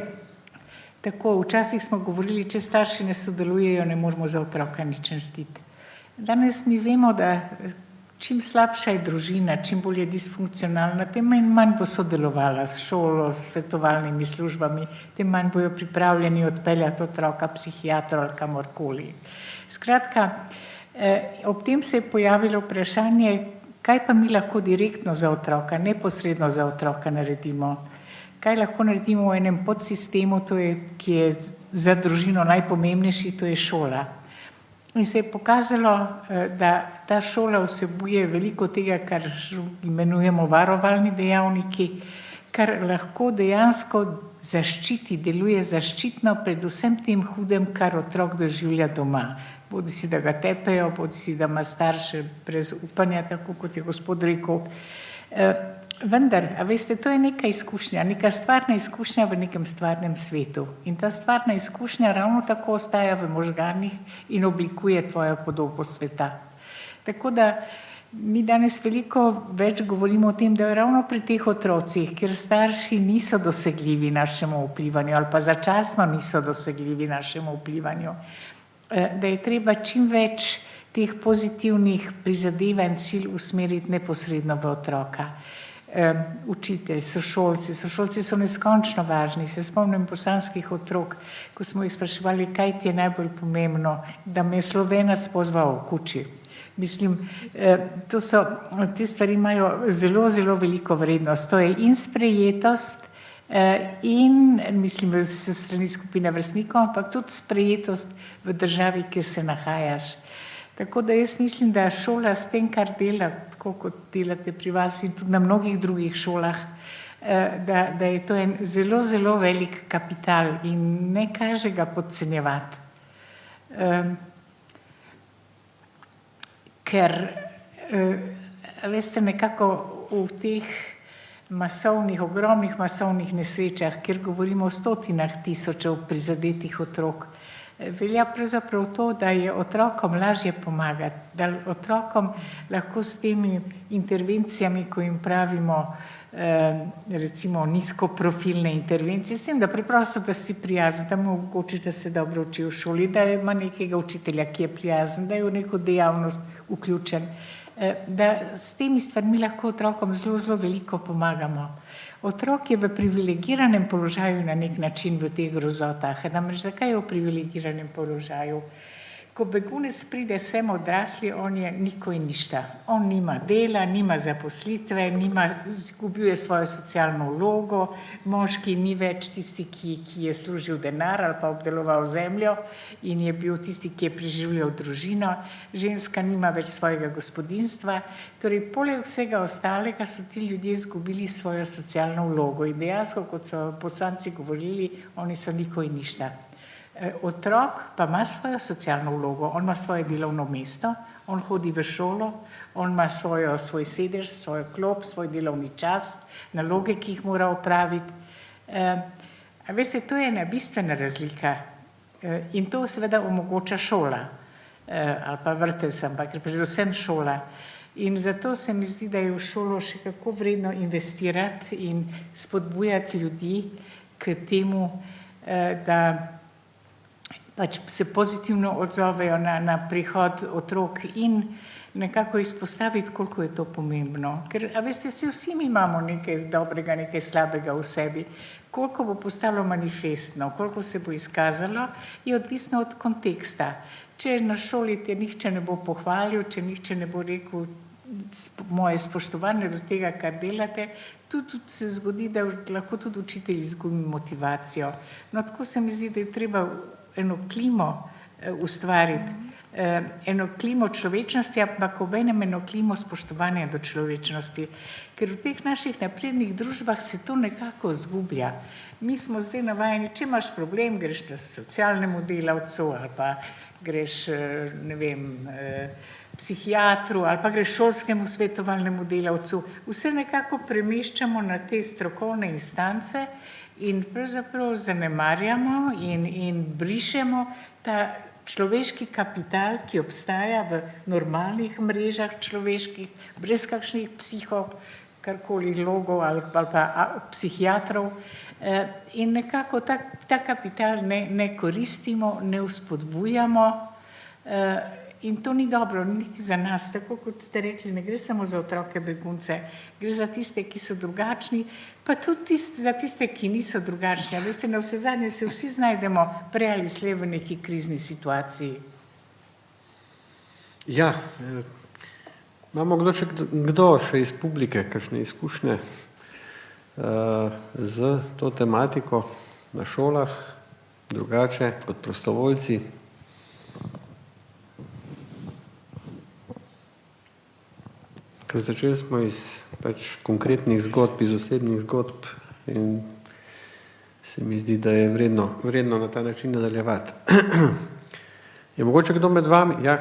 tako, včasih smo govorili, če starši ne sodelujejo, ne moremo za otroka nič narediti. Danes mi vemo, da čim slabša je družina, čim bolj je disfunkcionalna, tem manj bo sodelovala s šolo, s svetovalnimi službami, tem manj bojo pripravljeni odpeljati otroka psihiatru ali kamorkoli. Skratka, ob tem se je pojavilo vprašanje, kaj pa mi lahko direktno za otroka, neposredno za otroka naredimo. Kaj lahko naredimo v enem podsistemu, ki je za družino najpomembnejši, to je šola. In se je pokazalo, da ta šola vsebuje veliko tega, kar imenujemo varovalni dejavniki, kar lahko dejansko zaščiti, deluje zaščitno pred vsem tem hudem, kar otrok doživlja doma. Bodi si, da ga tepejo, bodi si, da ima starše brez upanja, tako kot je gospod rekel. Vendar, a veste, to je neka izkušnja, neka stvarna izkušnja v nekem stvarnem svetu. In ta stvarna izkušnja ravno tako ostaja v možganih in oblikuje tvojo podobo sveta. Tako da mi danes veliko več govorimo o tem, da je ravno pri teh otrocih, kjer starši niso dosegljivi našemu vplivanju ali pa začasno niso dosegljivi našemu vplivanju, da je treba čim več teh pozitivnih prizadevanj cilj usmeriti neposredno v otroka. Učitelj, sošolci so neskončno važni. Se spomnim bosanskih otrok, ko smo jih spraševali, kaj ti je najbolj pomembno, da me je Slovenac pozval v kući. Mislim, te stvari imajo zelo, zelo veliko vrednost. To je in sprejetost in, mislim, s strani skupine vrstnikov, ampak tudi sprejetost v državi, kjer se nahajaš. Tako da jaz mislim, da šola s tem, kar dela, tako kot delate pri vas in tudi na mnogih drugih šolah, da je to en zelo, zelo velik kapital in ne kaže ga podcenjevati. Ker, veste, nekako v teh ogromnih masovnih nesrečah, kjer govorimo o stotinah tisočev prizadetih otrok, velja pravzaprav to, da je otrokom lažje pomagati, da otrokom lahko s temi intervencijami, ko jim pravimo, recimo nizkoprofilne intervencije, s tem, da preprosto, da si prijazen, da mu omogočiš, da se dobro uči v šoli, da ima nekega učitelja, ki je prijazen, da je v neko dejavnost vključen, da s temi stvarmi lahko otrokom zelo, zelo veliko pomagamo. Otrok je v privilegiranem položaju na nek način v teh grozotah. Namreč zakaj je v privilegiranem položaju? Ko begunec pride sem odrasli, on je niko in ništa. On nima dela, nima zaposlitve, izgubil je svojo socialno vlogo, moški ni več tisti, ki je služil denar ali pa obdeloval zemljo in je bil tisti, ki je preživljal družino, ženska nima več svojega gospodinjstva. Torej, poleg vsega ostalega so ti ljudje izgubili svojo socialno vlogo in dejansko, kot so poslanci govorili, oni so niko in ništa. Otrok pa ima svojo socialno vlogo, on ima svoje delovno mesto, on hodi v šolo, on ima svoj sedež, svoj klop, svoj delovni čas, naloge, ki jih mora opraviti. Veste, to je ena bistvena razlika in to seveda omogoča šola ali pa vrtec, ampak predvsem šola. In zato se mi zdi, da je v šolo še kako vredno investirati in spodbujati ljudi k temu, da pač se pozitivno odzovejo na prihod otrok in nekako izpostaviti, koliko je to pomembno. Ker, veste, vsi mi imamo nekaj dobrega, nekaj slabega v sebi. Koliko bo postalo manifestno, koliko se bo izkazalo, je odvisno od konteksta. Če na šoli te nihče ne bo pohvalil, če nihče ne bo rekel moje spoštovanje do tega, kar delate, tudi se zgodi, da lahko tudi učitelj izgubi motivacijo. No, tako se mi zdi, da je treba eno klimo ustvariti, eno klimo človečnosti, ampak obenem eno klimo spoštovanja do človečnosti. Ker v teh naših naprednih družbah se to nekako izgublja. Mi smo zdaj navajeni, če imaš problem, greš k socialnemu delavcu ali pa greš, ne vem, psihiatru ali pa greš šolskemu svetovalnemu delavcu. Vse nekako premeščamo na te strokovne instance in pravzaprav zanemarjamo in brišemo ta človeški kapital, ki obstaja v normalnih mrežah človeških, brez kakšnih karkoli logov ali pa psihiatrov. In nekako ta kapital ne koristimo, ne vzpodbujamo in to ni dobro, niti za nas. Tako kot ste rekli, ne gre samo za otroke begunce, gre za tiste, ki so drugačni, pa tudi za tiste, ki niso drugačni. Veste, na vse zadnje se vsi znajdemo prej ali slej v neki krizni situaciji. Ja, imamo kdo še iz publike, kakšne izkušnje z to tematiko na šolah, drugače kot prostovoljci? Ker začeli smo iz konkretnih zgodb, iz osebnih zgodb in se mi zdi, da je vredno na ta način nadaljevati. Je mogoče kdo med vami? Ja.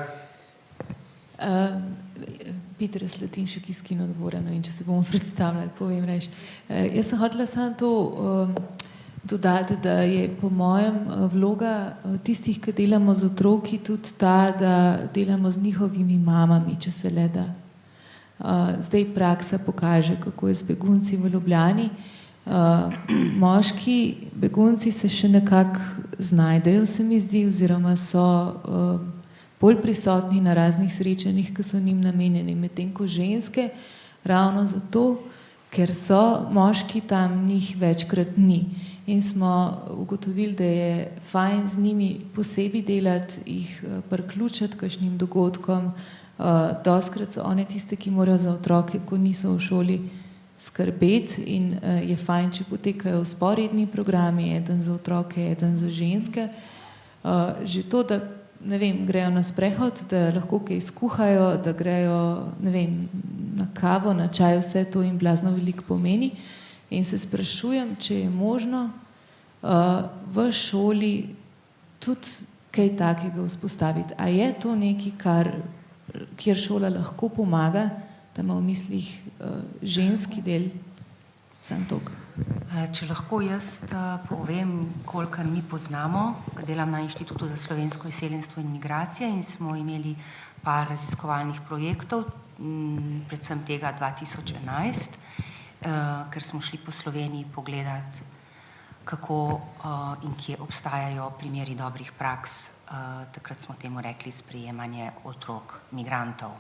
Petra Slatinšek iz Kinodvora, in če se bomo predstavljali, povem reč. Jaz sem hotela samo to dodati, da je po mojem vloga tistih, ki delamo z otroki, tudi ta, da delamo z njihovimi mamami, če se le da. Zdaj praksa pokaže, kako je z begunci v Ljubljani. Moški begunci se še nekako znajdejo, se mi zdi, oziroma so bolj prisotni na raznih srečanjih, ki so njim namenjeni, medtem ko ženske, ravno zato, ker so moški tam, njih večkrat ni. In smo ugotovili, da je fajn z njimi posebej delati, jih priključiti kakšnim dogodkom. Dostikrat so one tiste, ki morajo za otroke, ko niso v šoli, skrbeti in je fajn, če potekajo vzporedni programi, eden za otroke, eden za ženske. Že to, da ne vem, grejo na sprehod, da lahko kaj skuhajo, da grejo, ne vem, na kavo, na čaj, vse to jim blazno veliko pomeni. In se sprašujem, če je možno v šoli tudi kaj takega vzpostaviti. A je to nekaj, kjer šola lahko pomaga, da ima v mislih ženski del, vsem toliko? Če lahko jaz povem, kolikor mi poznamo, delam na Inštitutu za slovensko izseljenstvo in migracije in smo imeli par raziskovalnih projektov, predvsem tega 2011. ker smo šli po Sloveniji pogledati, kako in kje obstajajo primeri dobrih praks. Takrat smo temu rekli sprejemanje otrok migrantov.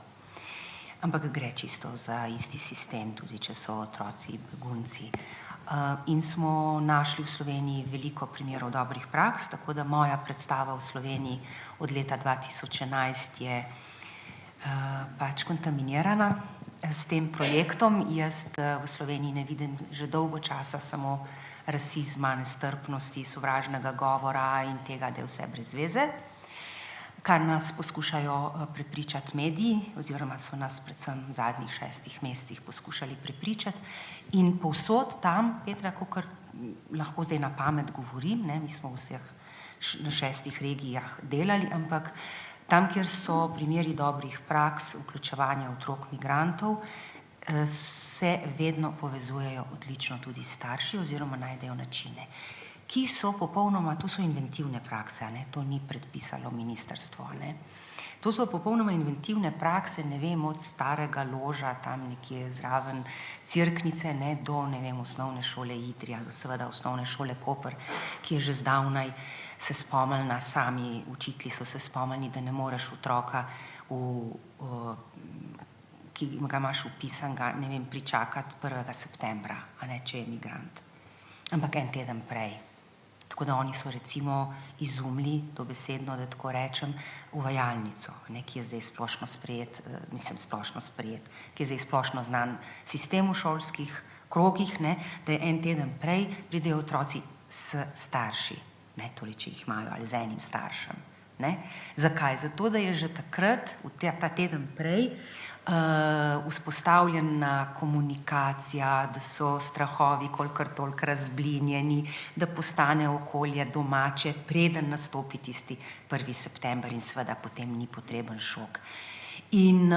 Ampak gre čisto za isti sistem, tudi če so otroci begunci. In smo našli v Sloveniji veliko primerov dobrih praks, tako da moja predstava v Sloveniji od leta 2011 je pač kontaminirana s tem projektom. Jaz v Sloveniji ne vidim že dolgo časa samo rasizma, nestrpnosti, sovražnega govora in tega, da je vse brez veze, kar nas poskušajo prepričati mediji, oziroma so nas predvsem v zadnjih 6 mesecih poskušali prepričati. In povsod tam, Petra, kakor lahko zdaj na pamet govorim, mi smo v vseh na 6 regijah delali, ampak tam, kjer so primeri dobrih praks vključevanja otrok migrantov, se vedno povezujejo odlično tudi starši oziroma najdejo načine, ki so popolnoma, to so inventivne prakse, to ni predpisalo ministrstvo. To so popolnoma inventivne prakse, ne vem, od starega loža, tam nekje zraven Cerknice, do, ne vem, osnovne šole Idrija, seveda osnovne šole Koper, ki je že zdavnaj se spomnila, sami učitelji so se spomnili, da ne moreš otroka, ki ga imaš vpisanega, ne vem, pričakati 1. septembra, če je migrant. Ampak en teden prej. Tako da oni so recimo izumili, dobesedno, da tako rečem, uvajalnico, ki je zdaj splošno sprejet, ki je zdaj splošno znan sistem v šolskih krogih, da je en teden prej pridejo otroci s starši, torej, če jih imajo, ali z enim staršem. Zakaj? Zato, da je že takrat, ta teden prej, vzpostavljena komunikacija, da so strahovi kolikor toliko razblinjeni, da postane okolje domače, preden nastopi tisti 1. september in seveda potem ni potreben šok. In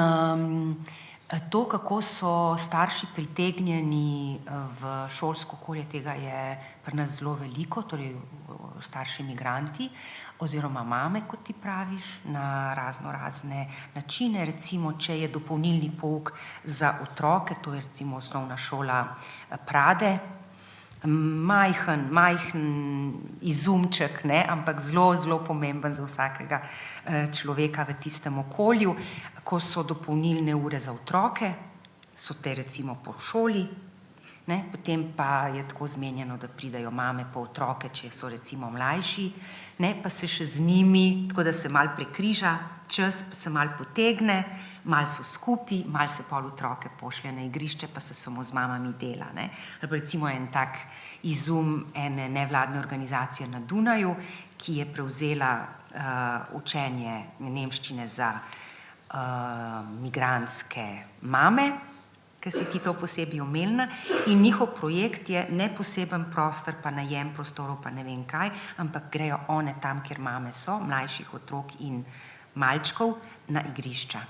to, kako so starši pritegnjeni v šolsko okolje, tega je pri nas zelo veliko, torej starši migranti oziroma mame, kot ti praviš, na razne načine. Recimo, če je dopolnilni pouk za otroke, to je recimo osnovna šola Prade, majhen izumček, ampak zelo pomemben za vsakega človeka v tistem okolju, ko so dopolnilne ure za otroke, so te recimo po šoli, potem pa je tako zmenjeno, da pridajo mame po otroke, če so recimo mlajši, pa se še z njimi, tako da se malo prekriža čas, pa se malo potegne, malo so skupaj, malo se pol otroke pošlje na igrišče, pa se samo z mamami dela. Recimo en tak izum ene nevladne organizacije na Dunaju, ki je prevzela učenje nemščine za migrantske mame, ker si ti to posebej omenila, in njihov projekt je ne poseben prostor, pa najem prostorov, pa ne vem kaj, ampak grejo one tam, kjer mame so, mlajših otrok in malčkov, na igrišča.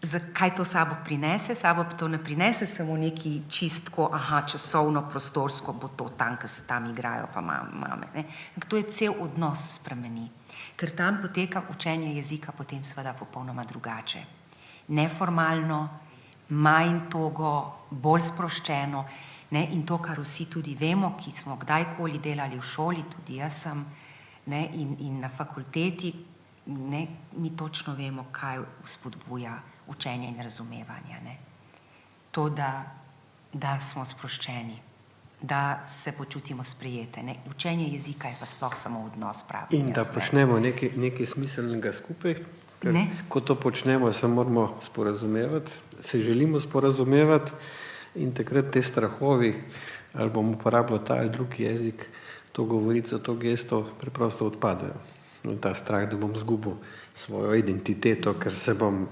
Zakaj to sabo prinese? Sabo to ne prinese samo neki čistko, časovno, prostorsko, bo to tam, ker se tam igrajo, pa mame. To je cel odnos spremeni, ker tam poteka učenje jezika potem seveda popolnoma drugače. Neformalno, manj togo, bolj sproščeno, in to, kar vsi tudi vemo, ki smo kdajkoli delali v šoli, tudi jaz sem, in na fakulteti, mi točno vemo, kaj spodbuja učenje in razumevanje. To, da smo sproščeni, da se počutimo sprejete. Učenje jezika je pa sploh samo odnos, pravim. In da počnemo nekaj smiselnega skupaj. Ko to počnemo, se moramo sporazumevati, se želimo sporazumevati in takrat te strahovi, ali bom uporabljal ta ali drugi jezik, to govorico, to gesto, preprosto odpadejo. Ta strah, da bom izgubil svojo identiteto, ker se bom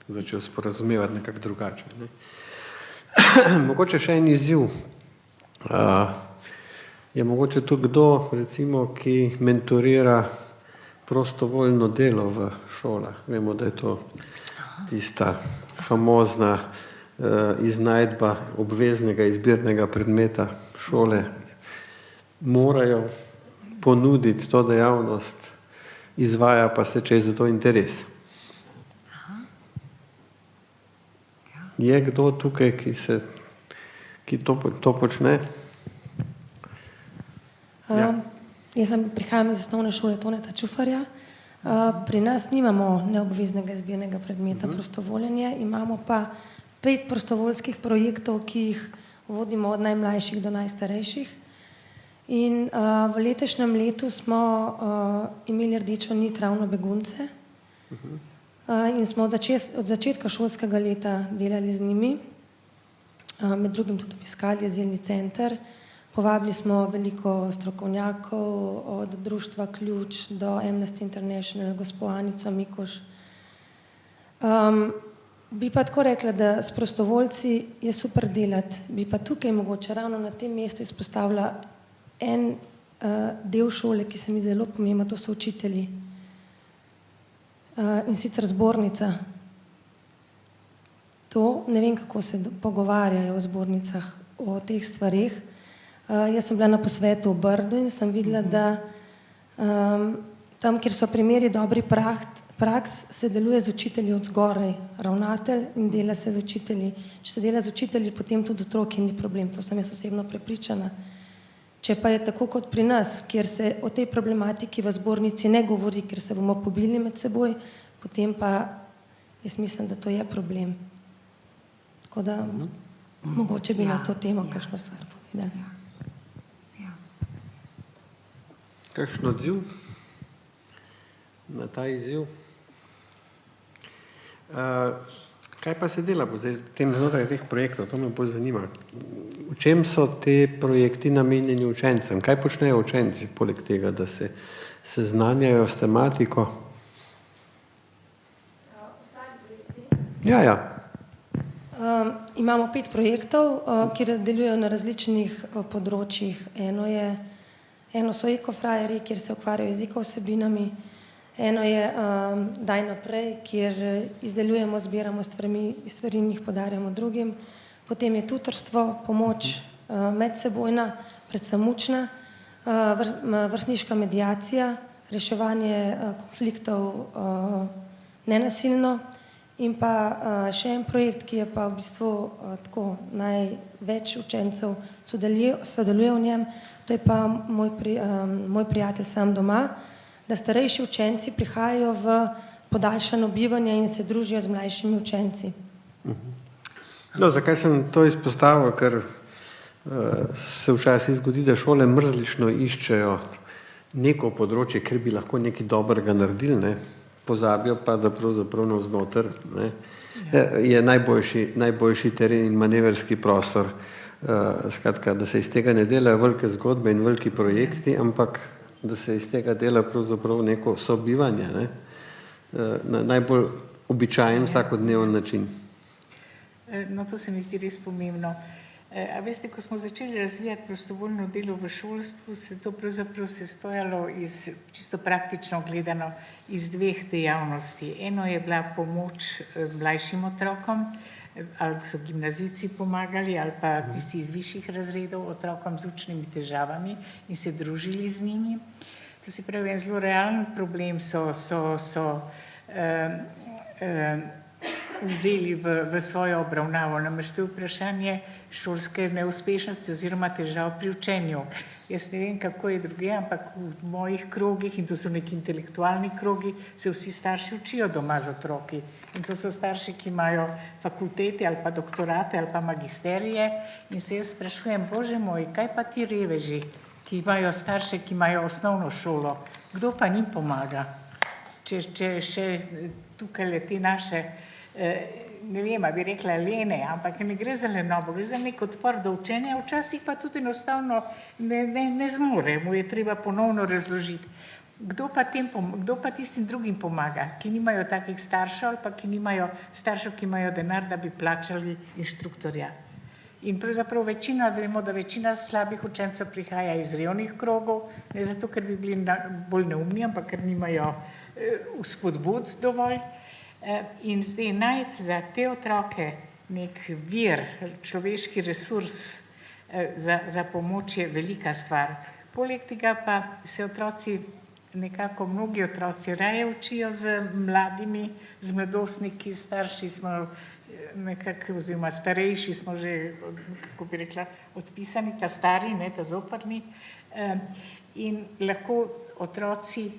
začel sporazumevati nekako drugače. Mogoče še en izziv. Je mogoče to kdo, recimo, ki mentorira prostovoljno delo v šolah. Vemo, da je to tista famozna iznajdba obveznega izbirnega predmeta šole. Morajo ponuditi to dejavnost, izvaja pa se, če je za to interes. Je kdo tukaj, ki to počne? Jaz prihajam iz osnovne šole Toneta Čufarja. Pri nas nimamo neobveznega izbirnega predmeta prostovoljenje, imamo pa 5 prostovoljskih projektov, ki jih vodimo od najmlajših do najstarejših. In v letošnjem letu smo imeli rdečo nit ravno begunce in smo od začetka šolskega leta delali z njimi, med drugim tudi obiskali azilni center. Povabili smo veliko strokovnjakov, od društva Ključ do Amnesty International, gospo Anico Mikuš. Bi pa tako rekla, da s prostovoljci je super delati, bi pa tukaj mogoče ravno na tem mestu izpostavila en del šole, ki se mi zelo pomembna, to so učitelji. In sicer zbornica. To, ne vem, kako se pogovarjajo v zbornicah o teh stvareh. Jaz sem bila na posvetu v Brdu in sem videla, da tam, kjer so primeri dobri praks, se deluje z učitelji od zgoraj, ravnatelj in dela se z učitelji. Če se dela z učitelji, potem tudi otroki ni problem, to sem jaz osebno prepričana. Če pa je tako kot pri nas, kjer se o tej problematiki v zbornici ne govori, ker se bomo pobili med seboj, potem pa jaz mislim, da to je problem. Tako da mogoče bi na to temo kakšno stvar povedali. Kakšen odziv na ta izziv? Kaj pa se dela znotraj teh projektov? To me bolj zanima. V čem so te projekti namenjeni učencem? Kaj počnejo učenci, poleg tega, da se seznanjajo s tematiko? Ja. Imamo 5 projektov, ki delujejo na različnih področjih. Eno so ekofrajeri, kjer se ukvarjajo jezikov vsebinami, eno je Daj naprej, kjer izdelujemo, zbiramo stvari in jih podarjamo drugim, potem je tutorstvo, pomoč medsebojna, predvsem učna, vrstniška mediacija, reševanje konfliktov nenasilno in pa še en projekt, ki je pa v bistvu tako največ učencev sodeluje v njem, to je pa moj prijatelj Sam doma, da starejši učenci prihajajo v podaljšano bivanje in se družijo z mlajšimi učenci. No, zakaj sem to izpostavil? Ker se včasih zgodi, da šole mrzlično iščejo neko področje, ker bi lahko nekaj dobrega naredili, pozabijo pa, da pravzaprav navznoter je najboljši teren in manevrski prostor. Skratka, da se iz tega ne delajo velike zgodbe in veliki projekti, ampak da se iz tega dela pravzaprav neko sobivanje na najbolj običajen vsakodneven način. No, to se mi zdi res pomembno. A veste, ko smo začeli razvijati prostovoljno delo v šolstvu, se to pravzaprav sestojalo čisto praktično gledano iz 2 dejavnosti. Eno je bila pomoč mlajšim otrokom, ali so gimnazijci pomagali, ali pa tisti iz višjih razredov otrokom z učnimi težavami in se družili z njimi. To se pravi, en zelo realen problem so vzeli v svojo obravnavo. Namreč to je vprašanje šolske neuspešnosti oziroma težav pri učenju. Jaz ne vem, kako je druge, ampak v mojih krogih, in to so neki intelektualni krogi, se vsi starši učijo doma z otroki. In to so starši, ki imajo fakultete ali pa doktorate ali pa magisterije in se jaz sprašujem, bože moj, kaj pa ti reveži, ki imajo starše, ki imajo osnovno šolo, kdo pa njim pomaga? Če še tukaj te naše, ne vem, bi rekla lene, ampak ne gre za lenobo, gre za nek odpor do učenja, včasih pa tudi enostavno ne zmore, mu je treba ponovno razložiti. Kdo pa tistim drugim pomaga, ki nimajo takih staršev ali pa ki nimajo staršev, ki imajo denar, da bi plačali inštruktorja. In pravzaprav vemo, da večina slabih učencev prihaja iz revnih krogov, ne zato, ker bi bili bolj neumni, ampak ker nimajo vzpodbud dovolj. In zdaj najti za te otroke nek vir, človeški resurs za pomoč je velika stvar. Poleg tega pa se otroci, nekako mnogi otroci raje učijo z mladimi, z mladostniki, starši smo nekako, oziroma starejši smo že, kako bi rekla, odpisani, ta stari, ne, ta zoprni. In lahko otroci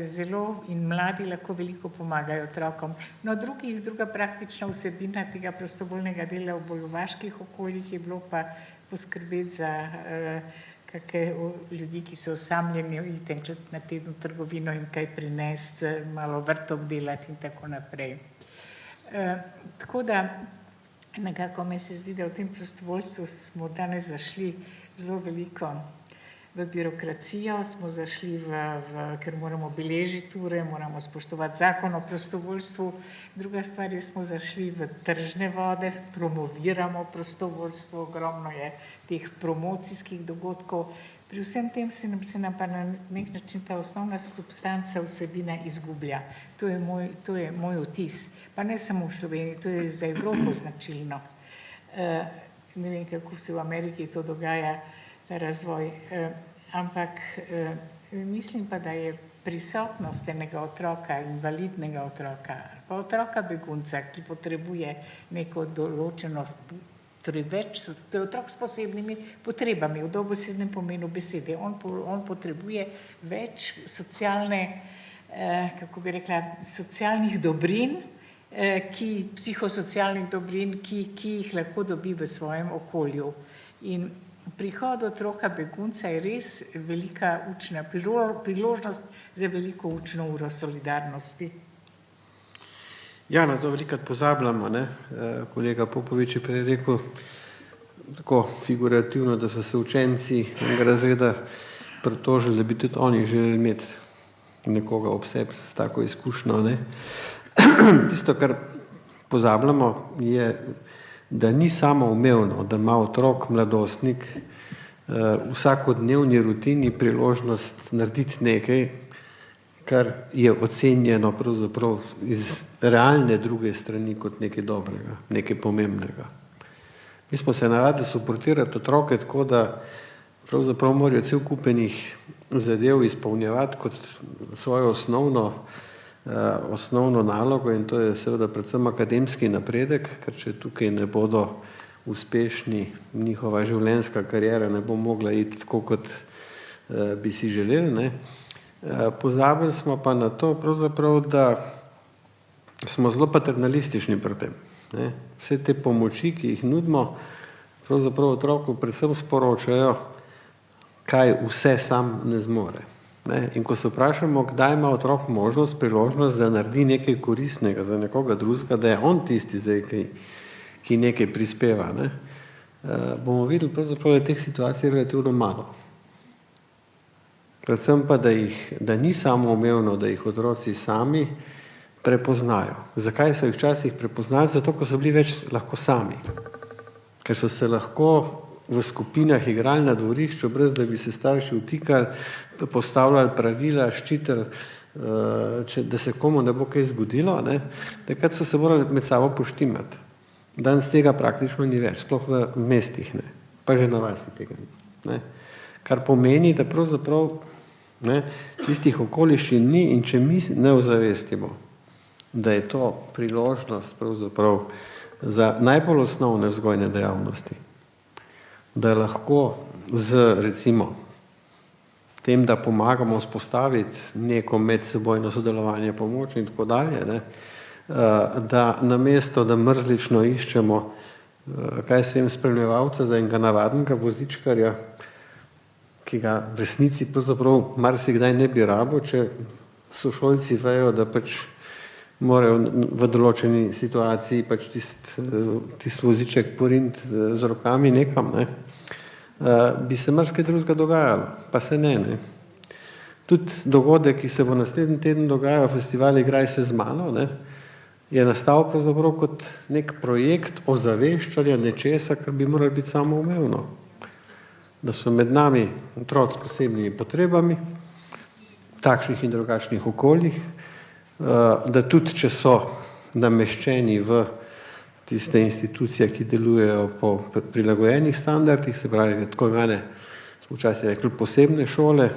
zelo in mladi lahko veliko pomagajo otrokom. No, druga praktična vsebina tega prostovoljnega dela v bolj-vaških okoljih je bilo pa poskrbeti za kakšne ljudi, ki so osamljeni, iti enkrat na teden v trgovino in kaj prinesti, malo vrt obdelati in tako naprej. Tako da nekako mi se zdi, da v tem prostovoljstvu smo danes zašli zelo veliko v birokracijo, smo zašli ker moramo beležiti ure, moramo spoštovati zakon o prostovoljstvu. Druga stvar je, smo zašli v tržne vode, promoviramo prostovoljstvo, ogromno je teh promocijskih dogodkov. Pri vsem tem se nam pa na nek način ta osnovna substanca vsebina izgublja. To je moj vtis. Pa ne samo v Sloveniji, to je za Evropo značilno. Ne vem, kako se v Ameriki to dogaja, ta razvoj. Ampak mislim pa, da je prisotnost enega otroka, invalidnega otroka, pa otroka begunca, ki potrebuje neko določeno, torej to je otrok s posebnimi potrebami, v dobesednem pomenu besede. On potrebuje več kako bi rekla, socialnih dobrin, psihosocialnih dobrin, ki jih lahko dobi v svojem okolju. In prihod otroka begunca je res velika učna priložnost za veliko učno uro solidarnosti. Ja, na to velikrat pozabljamo, ne. Kolega Popovič je prej rekel tako figurativno, da so se učenci enega razreda pritožili, da bi tudi oni želeli imeti nekoga ob sebi s tako izkušnjo, ne. Tisto, kar pozabljamo, je, da ni samoumevno, da ima otrok, mladostnik v vsakodnevni rutini priložnost narediti nekaj, kar je ocenjeno pravzaprav iz realne druge strani kot nekaj dobrega, nekaj pomembnega. Mi smo se navadili suportirati otroke tako, da pravzaprav morajo cel kupenih zadev izpolnjevati kot svojo osnovno nalogo, in to je seveda predvsem akademski napredek, ker če tukaj ne bodo uspešni, njihova življenjska kariera ne bo mogla iti tako, kot bi si želeli, ne. Pozabili smo pa na to pravzaprav, da smo zelo paternalistični pri tem, ne. Vse te pomoči, ki jih nudimo, pravzaprav otroku predvsem sporočajo, kaj vse sam ne zmore. In ko se vprašamo, kdaj ima otrok možnost, priložnost, da naredi nekaj koristnega za nekoga drugega, da je on tisti zdaj, ki nekaj prispeva, ne, bomo videli pravzaprav, da je teh situacij relativno malo. Predvsem pa, da ni samoumevno, da jih otroci sami prepoznajo. Zakaj so jih včasih prepoznali? Zato, ko so bili več lahko sami. Ker so se lahko v skupinah igrali na dvorišču, brez da bi se starši vtikali, postavljali pravila, ščitili, da se komu ne bo kaj zgodilo, ne. Takrat so se morali med sabo poštimati. Danes tega praktično ni več, sploh v mestih, ne. Pa že na vasi tega ni, ne. Kar pomeni, da pravzaprav tistih okoliščin ni, in če mi ne ozavestimo, da je to priložnost pravzaprav za najbolj osnovne vzgojne dejavnosti, da lahko z recimo tem, da pomagamo vzpostaviti neko medsebojno sodelovanje, pomoč in tako dalje, ne, da namesto, da mrzlično iščemo, kaj se jim spremljevalca za enega navadnega vozičkarja, ki ga v resnici pravzaprav marsikdaj ne bi rabil, če sošolci vejo, da pač morajo v določeni situaciji pač tisti voziček poriniti z rokami nekam, ne, bi se marsikaj drugega dogajalo, pa se ne. Tudi dogodek, ki se bo naslednji teden dogajal, festival Igraj se z mano, ne, je nastal pravzaprav kot nek projekt ozaveščanja nečesa, kar bi moralo biti samoumevno. Da so med nami otroci s posebnimi potrebami, v takšnih in drugačnih okoljih, da tudi, če so nameščeni v tiste institucije, ki delujejo po prilagojenih standardih, se pravi, tako imene, smo včasih rekli, posebne šole,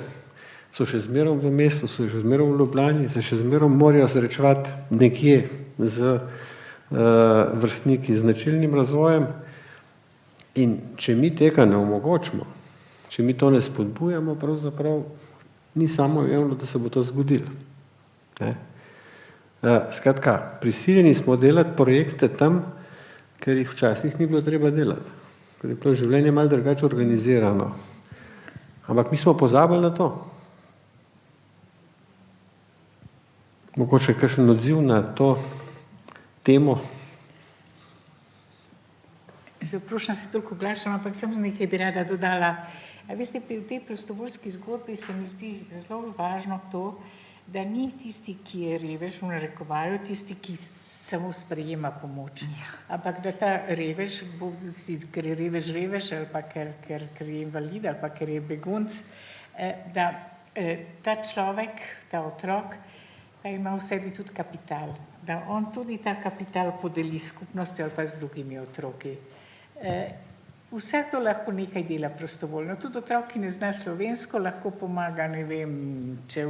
so še zmerom v mestu, so še zmerom v Ljubljani, se še zmerom morajo srečevati nekje z vrstniki z značilnim razvojem in če mi tega ne omogočimo, če mi to ne spodbujamo, pravzaprav ni samoumevno, da se bo to zgodilo. Skratka, prisiljeni smo delati projekte tam, ker jih včasih ni bilo treba delati, ker je bilo življenje malo drugače organizirano. Ampak mi smo pozabili na to. Mogoče kakšen odziv na to temo? Zaprošam se toliko oglašam, ampak samo nekaj bi rada dodala. A veste, pri tej prostovoljski zgodbi se mi zdi zelo važno to, da ni tisti, ki je revež, v narekovaju, tisti, ki samo sprejema pomoč. Ampak da ta revež, ker je revež, ali pa ker je invalid, ali pa ker je begunc, da ta človek, ta otrok, da ima v sebi tudi kapital. Da on tudi ta kapital podeli s skupnostjo ali pa z drugimi otroki. Vsakdo lahko nekaj dela prostovoljno. Tudi otrok, ki ne zna slovensko, lahko pomaga, ne vem, če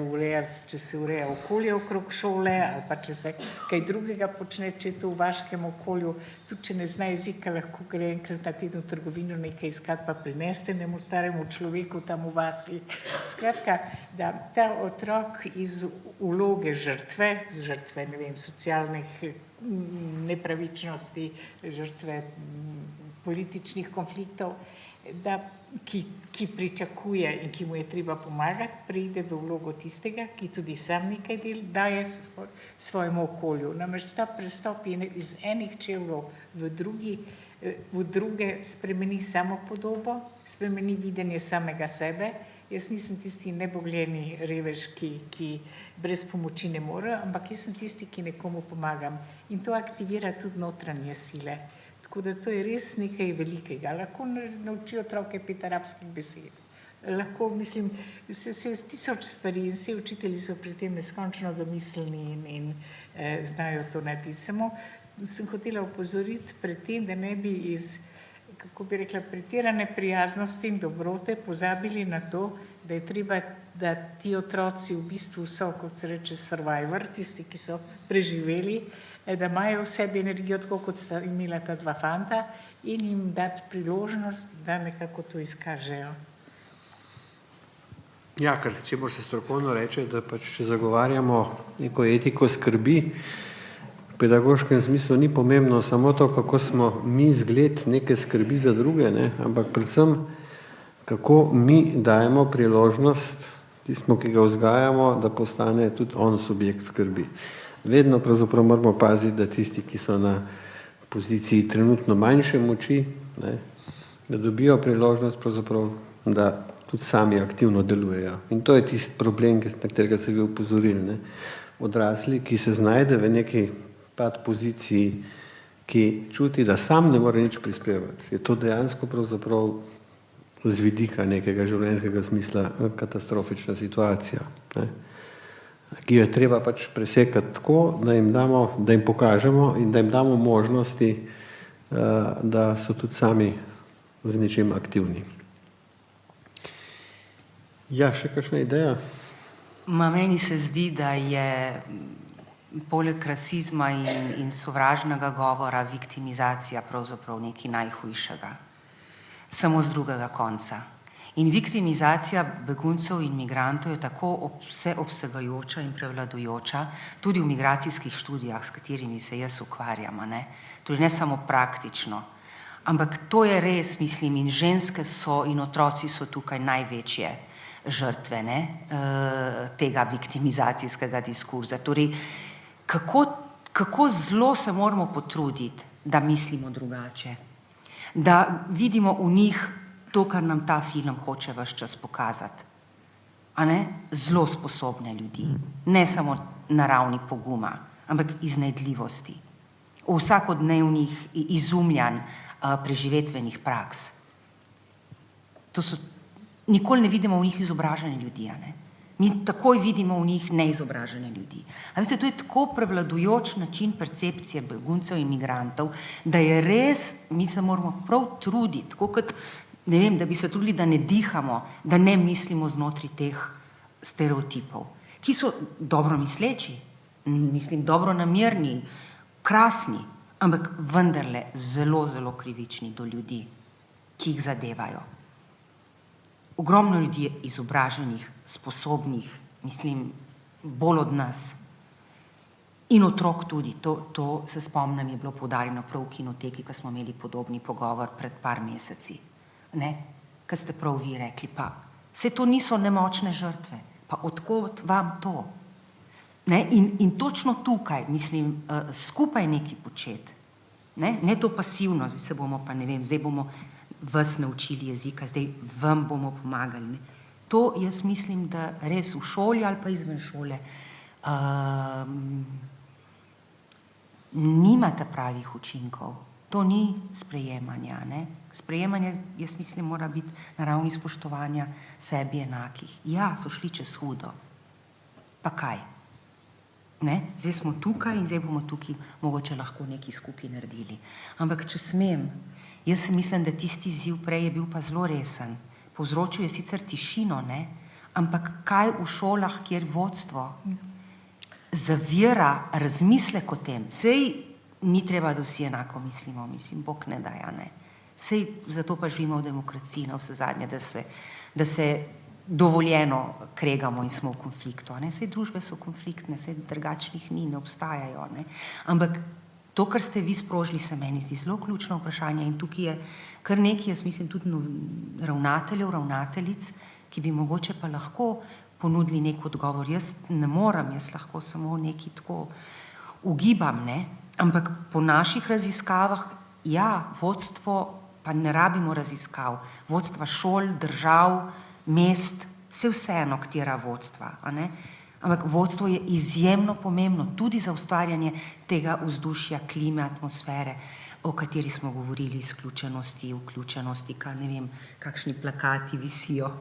se ureja okolje okrog šole ali pa če se kaj drugega počne, če je to v vaškem okolju. Tudi če ne zna jezika, lahko gre enkrat na teden v trgovino nekaj iskat pa prineste nemu staremu človeku tam v vasi. Skratka, da ta otrok iz vloge žrtve, ne vem, socialnih nepravičnosti, žrtve političnih konfliktov, ki pričakuje in ki mu je treba pomagati, pride v vlogo tistega, ki tudi sam nekaj daje svojemu okolju. Namreč ta prestop je iz enih čevljev v druge spremeni samopodobo, spremeni videnje samega sebe. Jaz nisem tisti nebogljeni revež, ki brez pomoči ne more, ampak jaz sem tisti, ki nekomu pomagam. In to aktivira tudi notranje sile. Tako da to je res nekaj velikega. Lahko nauči otroke 5 arabskih besed. Lahko, mislim, se tisoč stvari in vsi učitelji so pri tem neskončno domiselni in znajo to narediti. Samo sem hotela opozoriti pred tem, da ne bi iz, kako bi rekla, pretirane prijaznosti in dobrote pozabili na to, da je treba, da ti otroci v bistvu so, kot se reče, survivor, tisti, ki so preživeli, da imajo v sebi energijo, tako kot sta imela ta dva fanta, in jim dati priložnost, da nekako to izkažejo. Ja, ker čemur se strokovno reče, da pač če zagovarjamo neko etiko skrbi, v pedagoškem smislu ni pomembno samo to, kako smo mi zgled neke skrbi za druge, ampak predvsem, kako mi dajemo priložnost tistemu, ki ga vzgajamo, da postane tudi on subjekt skrbi. Vedno pravzaprav moramo paziti, da tisti, ki so na poziciji trenutno manjše moči, da dobijo priložnost pravzaprav, da tudi sami aktivno delujejo. In to je tisti problem, na katerega ste vi upozorili. Odrasli, ki se znajde v neki pad poziciji, ki čuti, da sam ne more nič prispevati. Je to dejansko pravzaprav z vidika nekega življenjskega smisla katastrofična situacija, ki jo je treba pač presekati tako, da jim pokažemo in da jim damo možnosti, da so tudi sami z ničim aktivni. Ja, še kakšna ideja? Meni se zdi, da je poleg rasizma in sovražnega govora viktimizacija pravzaprav nekaj najhujšega. Samo z drugega konca. In viktimizacija beguncev in migrantov je tako vseobsegajoča in prevladujoča, tudi v migracijskih študijah, s katerimi se jaz ukvarjam, tudi ne samo praktično. Ampak to je res, mislim, in ženske so in otroci so tukaj največje žrtve tega viktimizacijskega diskurza. Torej, kako zelo se moramo potruditi, da mislimo drugače, da vidimo v njih to, kar nam ta film hoče ves čas pokazati. Zelo sposobne ljudi, ne samo na ravni poguma, ampak iznajdljivosti, vsakodnevnih izumljanj preživetvenih praks. Nikoli ne vidimo v njih izobražene ljudi, Mi takoj vidimo v njih neizobražene ljudi. A veste, to je tako prevladujoč način percepcije beguncev in migrantov, da je res, mi se moramo prav truditi, tako kot, ne vem, da bi se trudili, da ne dihamo, da ne mislimo znotraj teh stereotipov, ki so dobro misleči, mislim, dobro namerni, krasni, ampak vendarle zelo, zelo krivični do ljudi, ki jih zadevajo. Ogromno ljudi je izobraženih, sposobnih, mislim, bolj od nas. In otrok tudi, to se spomnim, je bilo poudarjeno prav v kinoteki, ko smo imeli podobni pogovor pred par meseci. Ne? Kad ste prav vi rekli, pa saj to niso nemočne žrtve, pa odkot vam to? Ne? In točno tukaj, mislim, skupaj nekaj početi. Ne to pasivno, zdaj se bomo pa, ne vem, zdaj bomo vas naučili jezika, zdaj vam bomo pomagali. Ne? To jaz mislim, da res v šoli ali pa izven šole nimate pravih učinkov. To ni sprejemanja. Ne? Sprejemanje, jaz mislim, mora biti na ravni spoštovanja sebi enakih. Ja, so šli čez hudo. Pa kaj? Ne? Zdaj smo tukaj in zdaj bomo tukaj mogoče lahko nekaj skupaj naredili. Ampak če smem, jaz mislim, da tisti izziv prej je bil pa zelo resen. Povzročil je sicer tišino, ne? Ampak kaj v šolah, kjer vodstvo zavira razmislek o tem, sej ni treba, da vsi enako mislimo, mislim, Bog ne daja, ne? Sej zato pa živimo v demokraciji, na vse zadnje, da se dovoljeno kregamo in smo v konfliktu. Sej družbe so konfliktne, sej drugačnih ni, ne obstajajo. Ne? Ampak to, kar ste vi sprožili, se meni zdi zelo ključno vprašanje in tukaj je kar nekaj, jaz mislim, tudi ravnateljev, ravnateljic, ki bi mogoče pa lahko ponudili nek odgovor. Jaz ne morem, jaz lahko samo nekaj tako ugibam, ne? Ampak po naših raziskavah, ja, vodstvo, pa ne rabimo raziskav, vodstva šol, držav, mest, vseeno, katera vodstva. Ampak vodstvo je izjemno pomembno tudi za ustvarjanje tega vzdušja, klime, atmosfere, o kateri smo govorili, izključenosti, vključenosti, ne vem, kakšni plakati visijo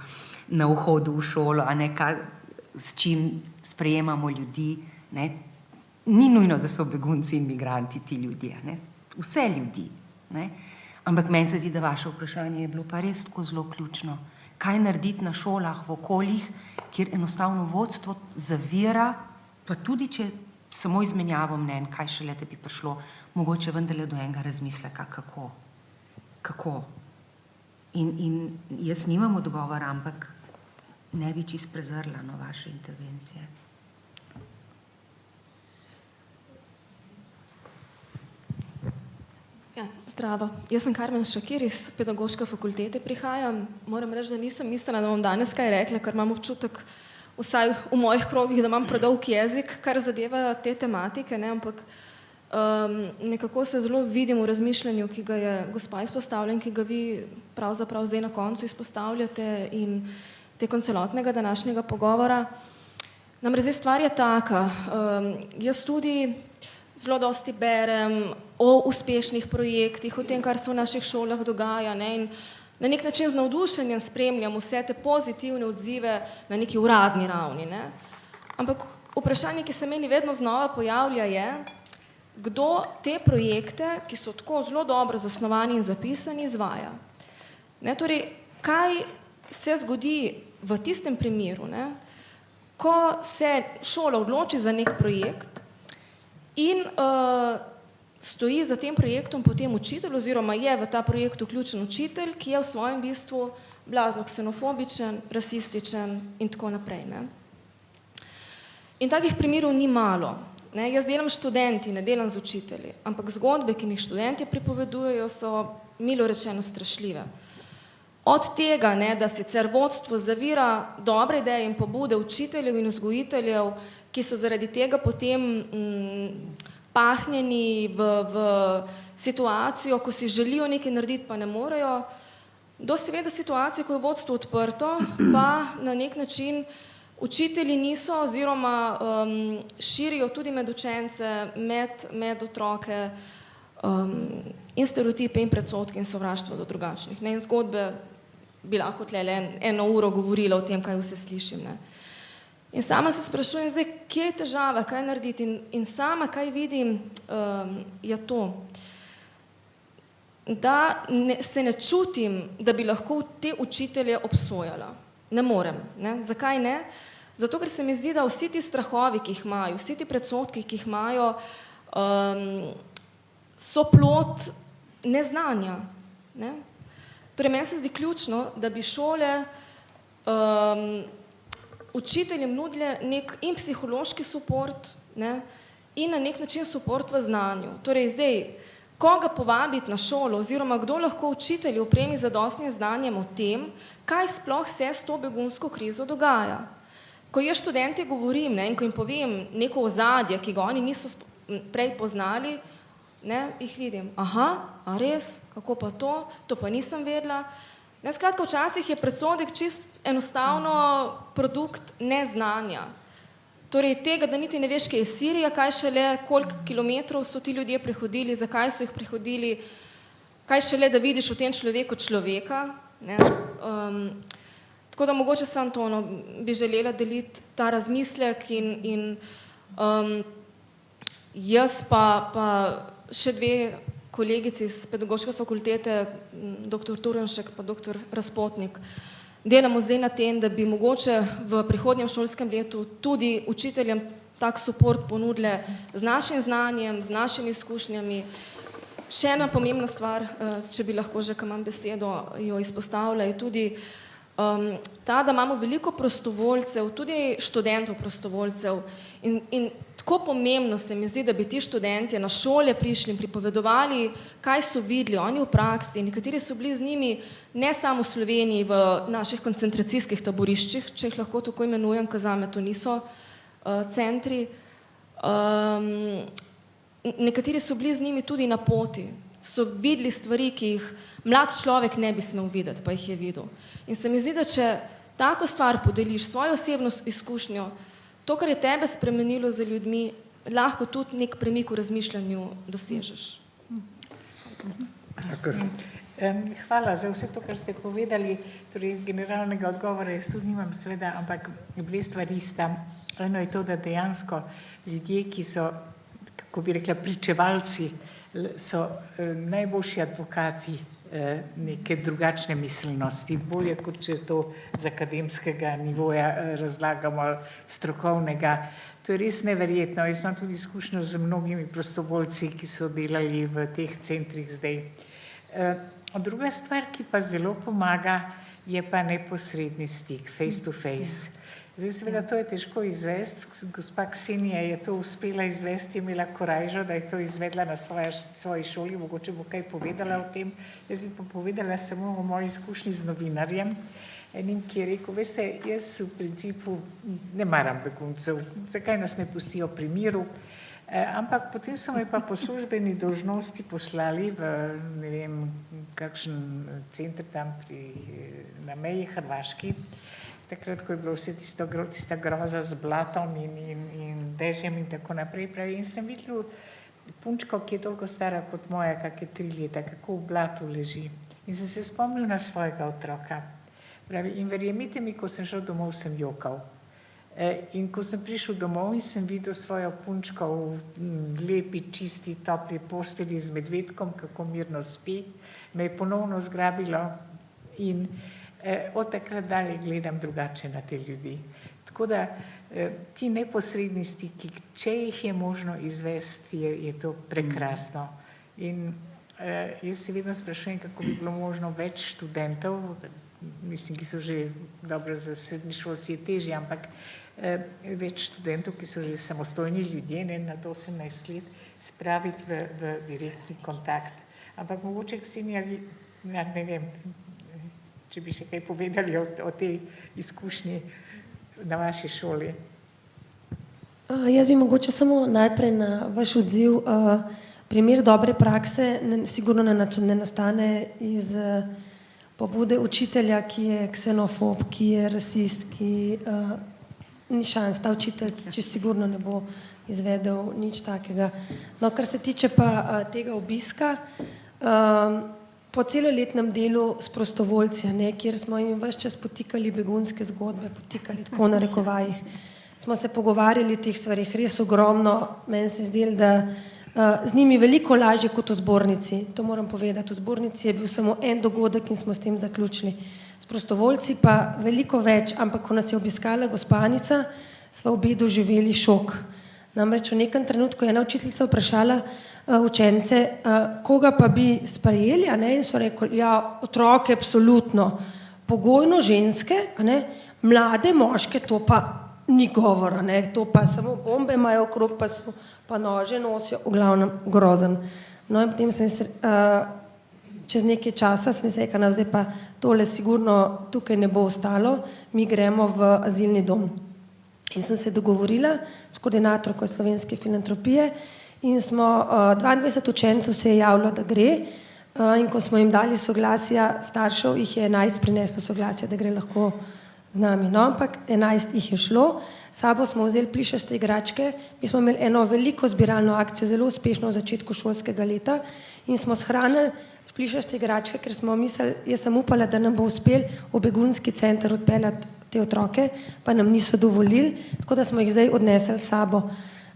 na vhodu v šolo, s čim sprejemamo ljudi. Ne? Ni nujno, da so begunci in migranti ti ljudje, ne? Vse ljudi. Ne? Ampak meni se zdi, da vaše vprašanje je bilo pa res tako zelo ključno. Kaj narediti na šolah, v okoljih, kjer enostavno vodstvo zavira, pa tudi če samo izmenjavo mnenj, kaj šele, da bi prišlo mogoče vendarle do enega razmisleka, kako. In jaz nimam odgovora, ampak ne bi čisto prezrla na vaše intervencije. Zdravo, jaz sem Karmen Šakir, iz pedagoške fakultete prihajam. Moram reči, da nisem mislila, da bom danes kaj rekla, ker imam občutek, vsaj v mojih krogih, da imam predolg jezik, kar zadeva te tematike, ne? Ampak nekako se zelo vidim v razmišljanju, ki ga je gospa izpostavlja in ki ga vi pravzaprav zdaj na koncu izpostavljate in tekom celotnega današnjega pogovora. Namreč zdaj stvar je taka, jaz tudi zelo dosti berem o uspešnih projektih, o tem, kar se v naših šolah dogaja, ne? In na nek način z navdušenjem spremljam vse te pozitivne odzive na neki uradni ravni. Ne? Ampak vprašanje, ki se meni vedno znova pojavlja, je, kdo te projekte, ki so tako zelo dobro zasnovani in zapisani, izvaja. Ne? Torej, kaj se zgodi v tistem primeru, ne? Ko se šola odloči za nek projekt in stoji za tem projektom potem učitelj oziroma je v ta projekt vključen učitelj, ki je v svojem bistvu blazno ksenofobičen, rasističen in tako naprej. Ne? In takih primerov ni malo. Ne? Jaz delam študenti, ne delam z učitelji, ampak zgodbe, ki mi jih študenti pripovedujejo, so milo rečeno strašljive. Od tega, ne, da sicer vodstvo zavira dobre ideje in pobude učiteljev in vzgojiteljev, ki so zaradi tega potem pahnjeni v situacijo, ko si želijo nekaj narediti, pa ne morejo, do seveda situacije, ko je vodstvo odprto, pa na nek način učitelji niso oziroma širijo tudi med učence, med otroke in stereotipe in predsodke in sovraštvo do drugačnih. Ne? In zgodbe bi lahko tlele eno uro govorila o tem, kaj vse slišim. Ne? In sama se sprašujem zdaj, kje je težava, kaj narediti in sama, kaj vidim, je to, da se ne čutim, da bi lahko te učitelje obsojala. Ne morem. Ne? Zakaj ne? Zato, ker se mi zdi, da vsi ti strahovi, ki jih imajo, vsi ti predsodki, ki jih imajo, so plod neznanja. Ne? Torej, meni se zdi ključno, da bi šole učiteljem nudile nek in psihološki suport, ne, in na nek način suport v znanju. Torej, zdaj, koga povabiti na šolo oziroma kdo lahko učitelji opremi zadostnim znanjem o tem, kaj sploh se s to begunsko krizo dogaja. Ko jaz študente govorim, ne, in ko jim povem neko ozadje, ki ga oni niso prej poznali, ne, jih vidim, aha, a res, kako pa to pa nisem vedela. Ne, skratka, včasih je predsodek čist enostavno produkt neznanja. Torej tega, da niti ne veš, kaj je Sirija, kaj šele, koliko kilometrov so ti ljudje prehodili, zakaj so jih prehodili, kaj šele, da vidiš v tem človeku človeka. Ne. Tako da mogoče samo to, no, bi želela deliti ta razmislek in jaz pa še dve kolegici iz pedagoške fakultete, dr. Turnšek pa dr. Razpotnik, delamo zdaj na tem, da bi mogoče v prihodnjem šolskem letu tudi učiteljem tak suport ponudile z našim znanjem, z našimi izkušnjami. Še ena pomembna stvar, če bi lahko že, ko imam besedo, jo izpostavila, je tudi ta, da imamo veliko prostovoljcev, tudi študentov prostovoljcev in tako pomembno se mi zdi, da bi ti študenti na šole prišli in pripovedovali, kaj so videli oni v praksi, nekateri so bili z njimi ne samo v Sloveniji, v naših koncentracijskih taboriščih, če jih lahko tako imenujem, ker zame to niso centri. Nekateri so bili z njimi tudi na poti, so videli stvari, ki jih mlad človek ne bi smel videti, pa jih je videl. In se mi zdi, da če tako stvar podeliš, svojo osebno izkušnjo, to, kar je tebe spremenilo za ljudmi, lahko tudi nek premik v razmišljanju dosežeš. Hvala za vse to, kar ste povedali. Torej, generalnega odgovora jaz tudi nimam sveda, ampak dve stvari sta. Eno je to, da dejansko ljudje, ki so, kako bi rekla, pričevalci, so najboljši advokati neke drugačne miselnosti, bolje kot če to z akademskega nivoja razlagamo, strokovnega. To je res neverjetno. Jaz imam tudi izkušnjo z mnogimi prostovoljci, ki so delali v teh centrih zdaj. Druga stvar, ki pa zelo pomaga, je pa neposredni stik, face to face. Zdaj seveda to je težko izvesti. Gospa Ksenija je to uspela izvesti, je imela korajžo, da je to izvedla na svoji šoli, mogoče bo kaj povedala o tem. Jaz bi pa povedala samo o moji izkušnji z novinarjem, enim, ki je rekel, veste, jaz v principu ne maram beguncev, zakaj nas ne pustijo pri miru, ampak potem so me pa po službeni dolžnosti poslali v, ne vem, kakšen center tam na meji Hrvaški, takrat, ko je bilo vse tista groza z blatom in dežjem in tako naprej. Pravi, in sem videl punčko, ki je toliko stara kot moja, kak je 3 leta, kako v blatu leži. In sem se spomnil na svojega otroka. Pravi, in verjemite mi, ko sem šel domov, sem jokal. In ko sem prišel domov in sem videl svojo punčko v lepi, čisti, topli posteli z medvedkom, kako mirno spi, me je ponovno zgrabilo in od takrat dalje gledam drugače na te ljudi. Tako da ti neposredni stiki, če jih je možno izvesti, je to prekrasno. In jaz se vedno sprašujem, kako bi bilo možno več študentov, mislim, ki so že, dobro, za srednješolci je težje, ampak več študentov, ki so že samostojni ljudje, ne, nad 18 let, spraviti v direktni kontakt. Ampak mogoče, Ksenija, ne vem, če bi še kaj povedali o tej izkušnji na vaši šoli. Jaz bi mogoče samo najprej na vaš odziv. Primer dobre prakse sigurno ne nastane iz pobude učitelja, ki je ksenofob, ki je rasist, ki ni šans. Ta učitelj sigurno ne bo izvedel nič takega. No, kar se tiče pa tega obiska, po celoletnem delu s prostovoljci, kjer smo jim ves čas potikali begunske zgodbe, potikali tako na rekovajih, smo se pogovarjali o teh stvarih res ogromno. Meni se zdelo, da z njimi veliko lažje kot v zbornici. To moram povedati. V zbornici je bil samo en dogodek in smo s tem zaključili. S prostovoljci pa veliko več, ampak ko nas je obiskala gospa Anica, sva obe doživeli šok. Namreč v nekem trenutku je ena učiteljica vprašala učence, koga pa bi sprejeli, a ne, in so rekli, ja, otroke absolutno, pogojno ženske, a ne, mlade moške, to pa ni govora, ne, to pa samo bombe imajo okrog, pa nože nosijo, v glavnem grozen. No in potem sem čez nekaj časa sem se rekla, zdaj pa tole sigurno tukaj ne bo ostalo, mi gremo v azilni dom. In sem se dogovorila s koordinatorko slovenske filantropije in smo 22 učencev se je javilo, da gre, in ko smo jim dali soglasja staršev, jih je 11 prineslo soglasja, da gre lahko z nami, no, ampak 11 jih je šlo, sabo smo vzeli plišaste igračke, mi smo imeli eno veliko zbiralno akcijo, zelo uspešno v začetku šolskega leta in smo shranili plišaste igračke, ker smo mislili, jaz sem upala, da nam bo uspel v begunski center odpeljati te otroke, pa nam niso dovolili, tako da smo jih zdaj odnesli s sabo.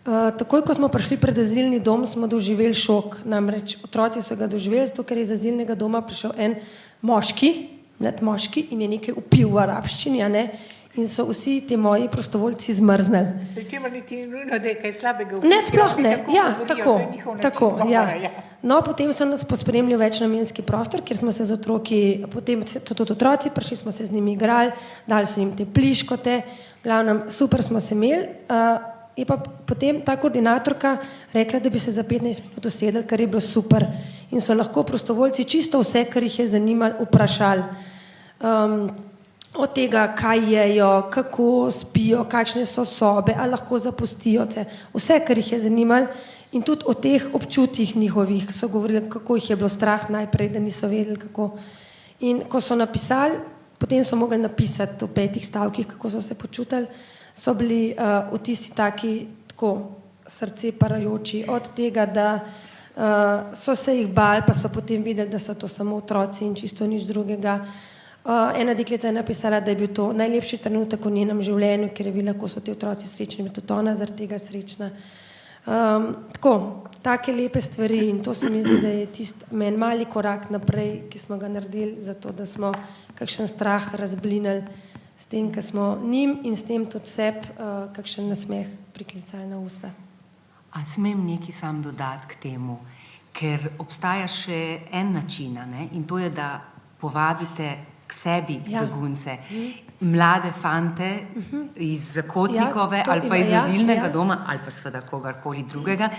Takoj, ko smo prišli pred azilni dom, smo doživeli šok, namreč otroci so ga doživeli, zato ker je iz azilnega doma prišel en moški, mlad moški in je nekaj vpil v arabščini, a ne, in so vsi ti moji prostovoljci zmrznili. Pričemer niti ni nujno, da je kaj slabega vpil. Ne, sploh ne, ja, tako, ja. No, potem so nas pospremili v večnamenski prostor, kjer smo se z otroki, potem so tudi otroci, prišli smo se z njimi igrali, dali so jim te pliškote, glavnem, super smo se imeli, je pa potem ta koordinatorka rekla, da bi se za 15 minut usedli, kar je bilo super in so lahko prostovoljci čisto vse, kar jih je zanimalo, vprašali. Od tega, kaj jejo, kako spijo, kakšne so sobe, ali lahko zapustijo vse, kar jih je zanimalo in tudi o teh občutjih njihovih so govorili, kako jih je bilo strah najprej, da niso vedeli, kako. In ko so napisali, potem so mogli napisati v 5 stavkih, kako so se počutili, so bili vtisi taki, tako srce parajoči, od tega, da so se jih bali, pa so potem videli, da so to samo otroci in čisto nič drugega. Ena deklica je napisala, da je bil to najlepši trenutek v njenem življenju, ker je videla, ko so ti otroci srečni, in tudi ona zaradi tega srečna. Tako, take lepe stvari in to se mi zdi, da je tisti meni mali korak naprej, ki smo ga naredili, zato da smo kakšen strah razblinili s tem, ki smo njim in s tem tudi sebi kakšen nasmeh priklicali na usta. A smem nekaj sam dodati k temu, ker obstaja še en način, ne? In to je, da povabite k sebi begunce, mlade fante iz Kotnikove ali pa iz azilnega doma ali pa seveda kogarkoli drugega,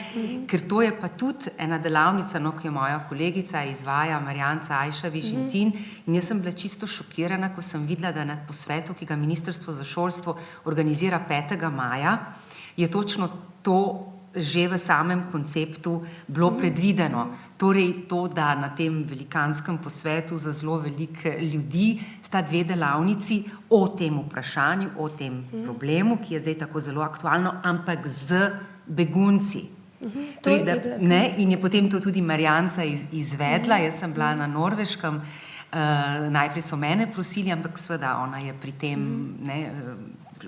ker to je pa tudi ena delavnica, no, ki jo moja kolegica izvaja, Marjanca Ajšavi Žintin, in jaz sem bila čisto šokirana, ko sem videla, da na posvetu, ki ga Ministrstvo za šolstvo organizira 5. maja, je točno to že v samem konceptu bilo predvideno. Torej to, da na tem velikanskem posvetu za zelo veliko ljudi sta 2 delavnici o tem vprašanju, o tem problemu, ki je zdaj tako zelo aktualno, ampak z begunci. Torej, da, ne, in je potem to tudi Marjanca izvedla, jaz sem bila na Norveškem, najprej so mene prosili, ampak seveda ona je pri tem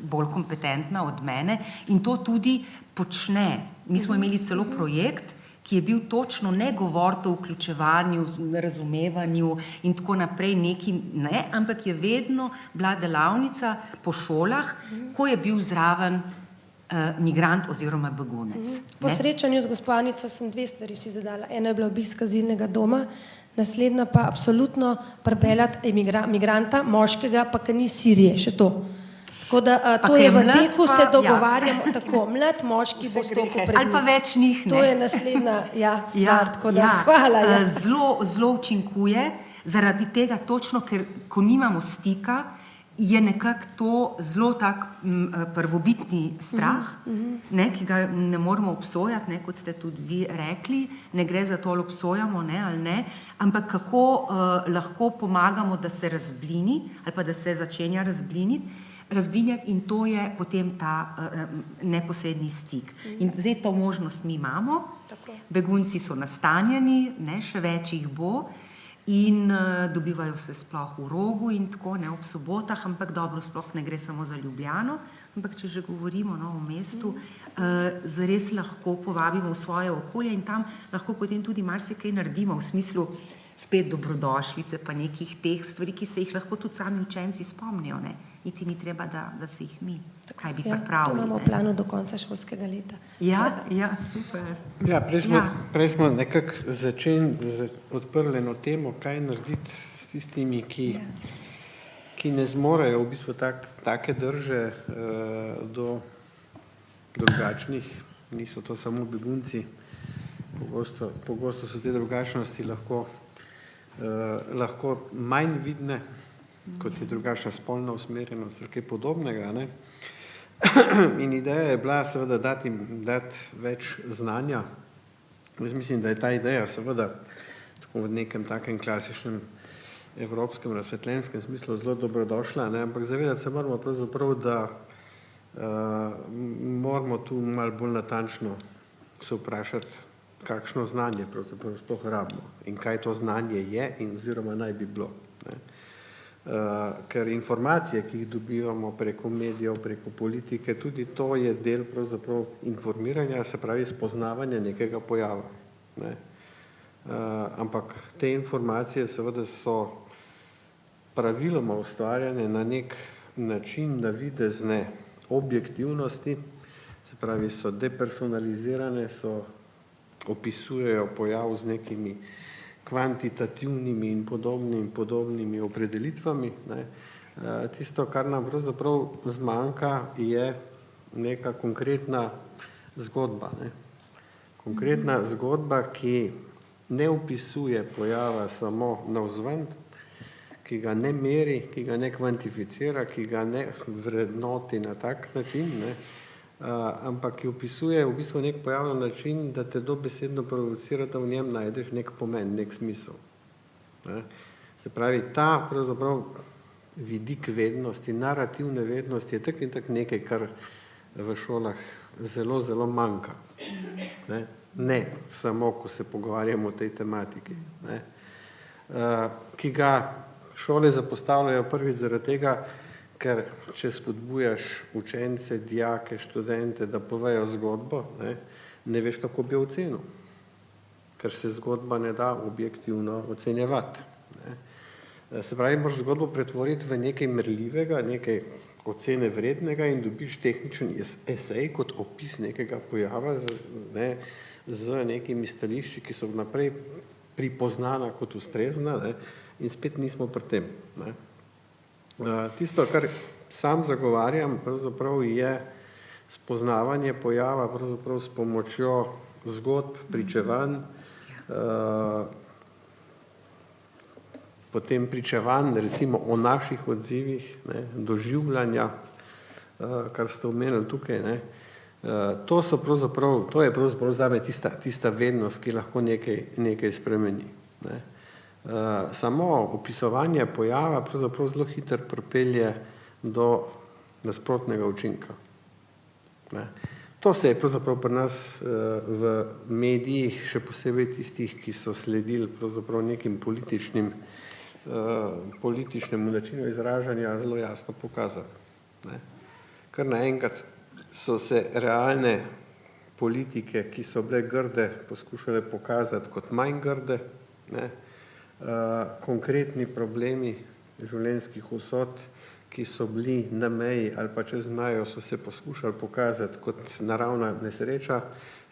bolj kompetentna od mene in to tudi počne. Mi smo imeli celo projekt, ki je bil točno ne govoriti o vključevanju, razumevanju in tako naprej, ne, ampak je vedno bila delavnica po šolah, ko je bil zraven migrant oziroma begunec. Po srečanju z gospo Anico sem 2 stvari si zadala. Ena je bila obisk azilnega doma, naslednja pa absolutno pripeljati migranta, moškega, pa ki ni Sirije, še to. Tako da to je v teku, se dogovarjamo tako, mlad moški bo stopil pred njih. Ali pa več njih, ne. To je naslednja stvar, tako da hvala. Zelo učinkuje, zaradi tega točno, ker ko nimamo stika, je nekako to zelo tak prvobitni strah, ki ga ne moramo obsojati, kot ste tudi vi rekli, ne gre za to, ali obsojamo, ali ne, ampak kako lahko pomagamo, da se razblini, ali pa da se začenja razbliniti in to je potem ta neposredni stik. In zdaj to možnost mi imamo, begunci so nastanjeni, še več jih bo in dobivajo se sploh v Rogu in tako, ne ob sobotah, ampak dobro, sploh ne gre samo za Ljubljano, ampak če že govorimo o mestu, zares lahko povabimo v svoje okolje in tam lahko potem tudi marsikaj naredimo v smislu spet dobrodošlice pa nekih teh stvari, ki se jih lahko tudi sami učenci spomnijo, ne. niti ni treba, da se jih mi, kaj bi Ja, to pripravili. imamo v planu do konca šolskega leta. Ja, super. Ja, prej smo nekako odprli eno temo, kaj narediti s tistimi, ki ne zmorejo v bistvu take drže do drugačnih, niso to samo begunci, pogosto so te drugačnosti lahko manj vidne, kot je drugačna spolna usmerjenost, ali kaj podobnega, ne. In ideja je bila seveda dati več znanja. Jaz mislim, da je ta ideja seveda tako v nekem takem klasičnem evropskem razsvetljenskem smislu zelo dobrodošla, ne, ampak zavedati se moramo pravzaprav, da moramo tu malo bolj natančno se vprašati, kakšno znanje pravzaprav sploh rabimo in kaj to znanje je in oziroma naj bi bilo. Ker informacije, ki jih dobivamo preko medijev, preko politike, tudi to je del pravzaprav informiranja, se pravi spoznavanja nekega pojava. Ampak te informacije seveda so praviloma ustvarjene na nek način navidezne objektivnosti, se pravi so depersonalizirane, opisujejo pojav z nekimi kvantitativnimi in podobnimi opredelitvami. Tisto, kar nam pravzaprav zmanjka, je neka konkretna zgodba. Konkretna zgodba, ki ne opisuje pojava samo navzven, ki ga ne meri, ki ga ne kvantificira, ki ga ne vrednoti na tak način, ampak ki opisuje v bistvu nek pojav na način, da te dobesedno provocira, da v njem najdeš nek pomen, nek smisel. Se pravi, ta pravzaprav vidik vednosti, narativne vednosti je tak in tak nekaj, kar v šolah zelo, zelo manjka. Ne samo, ko se pogovarjamo o tej tematiki. Ki ga šole zapostavljajo prvič zaradi tega, ker če spodbujaš učence, dijake, študente, da povejo zgodbo, ne veš, kako bi ocenil, ker se zgodba ne da objektivno ocenjevati. Se pravi, moraš zgodbo pretvoriti v nekaj merljivega, nekaj ocene vrednega in dobiš tehničen esej kot opis nekega pojava z nekimi stališči, ki so vnaprej pripoznana kot ustrezna, in spet nismo pri tem. Tisto, kar sam zagovarjam, pravzaprav je spoznavanje pojava pravzaprav s pomočjo zgodb, pričevanj, potem pričevanj recimo o naših odzivih, doživljanja, kar ste omenili tukaj. To je pravzaprav zame tista vednost, ki lahko nekaj spremeni. Samo opisovanje pojava pravzaprav zelo hitro pripelje do nasprotnega učinka. To se je pravzaprav pri nas v medijih, še posebej tistih, ki so sledili pravzaprav nekim političnemu načinu izražanja, zelo jasno pokazali. Kar naenkrat so se realne politike, ki so bile grde, poskušale pokazati kot manj grde, konkretni problemi življenjskih usod, ki so bili na meji ali pa čez mejo, so se poskušali pokazati kot naravna nesreča,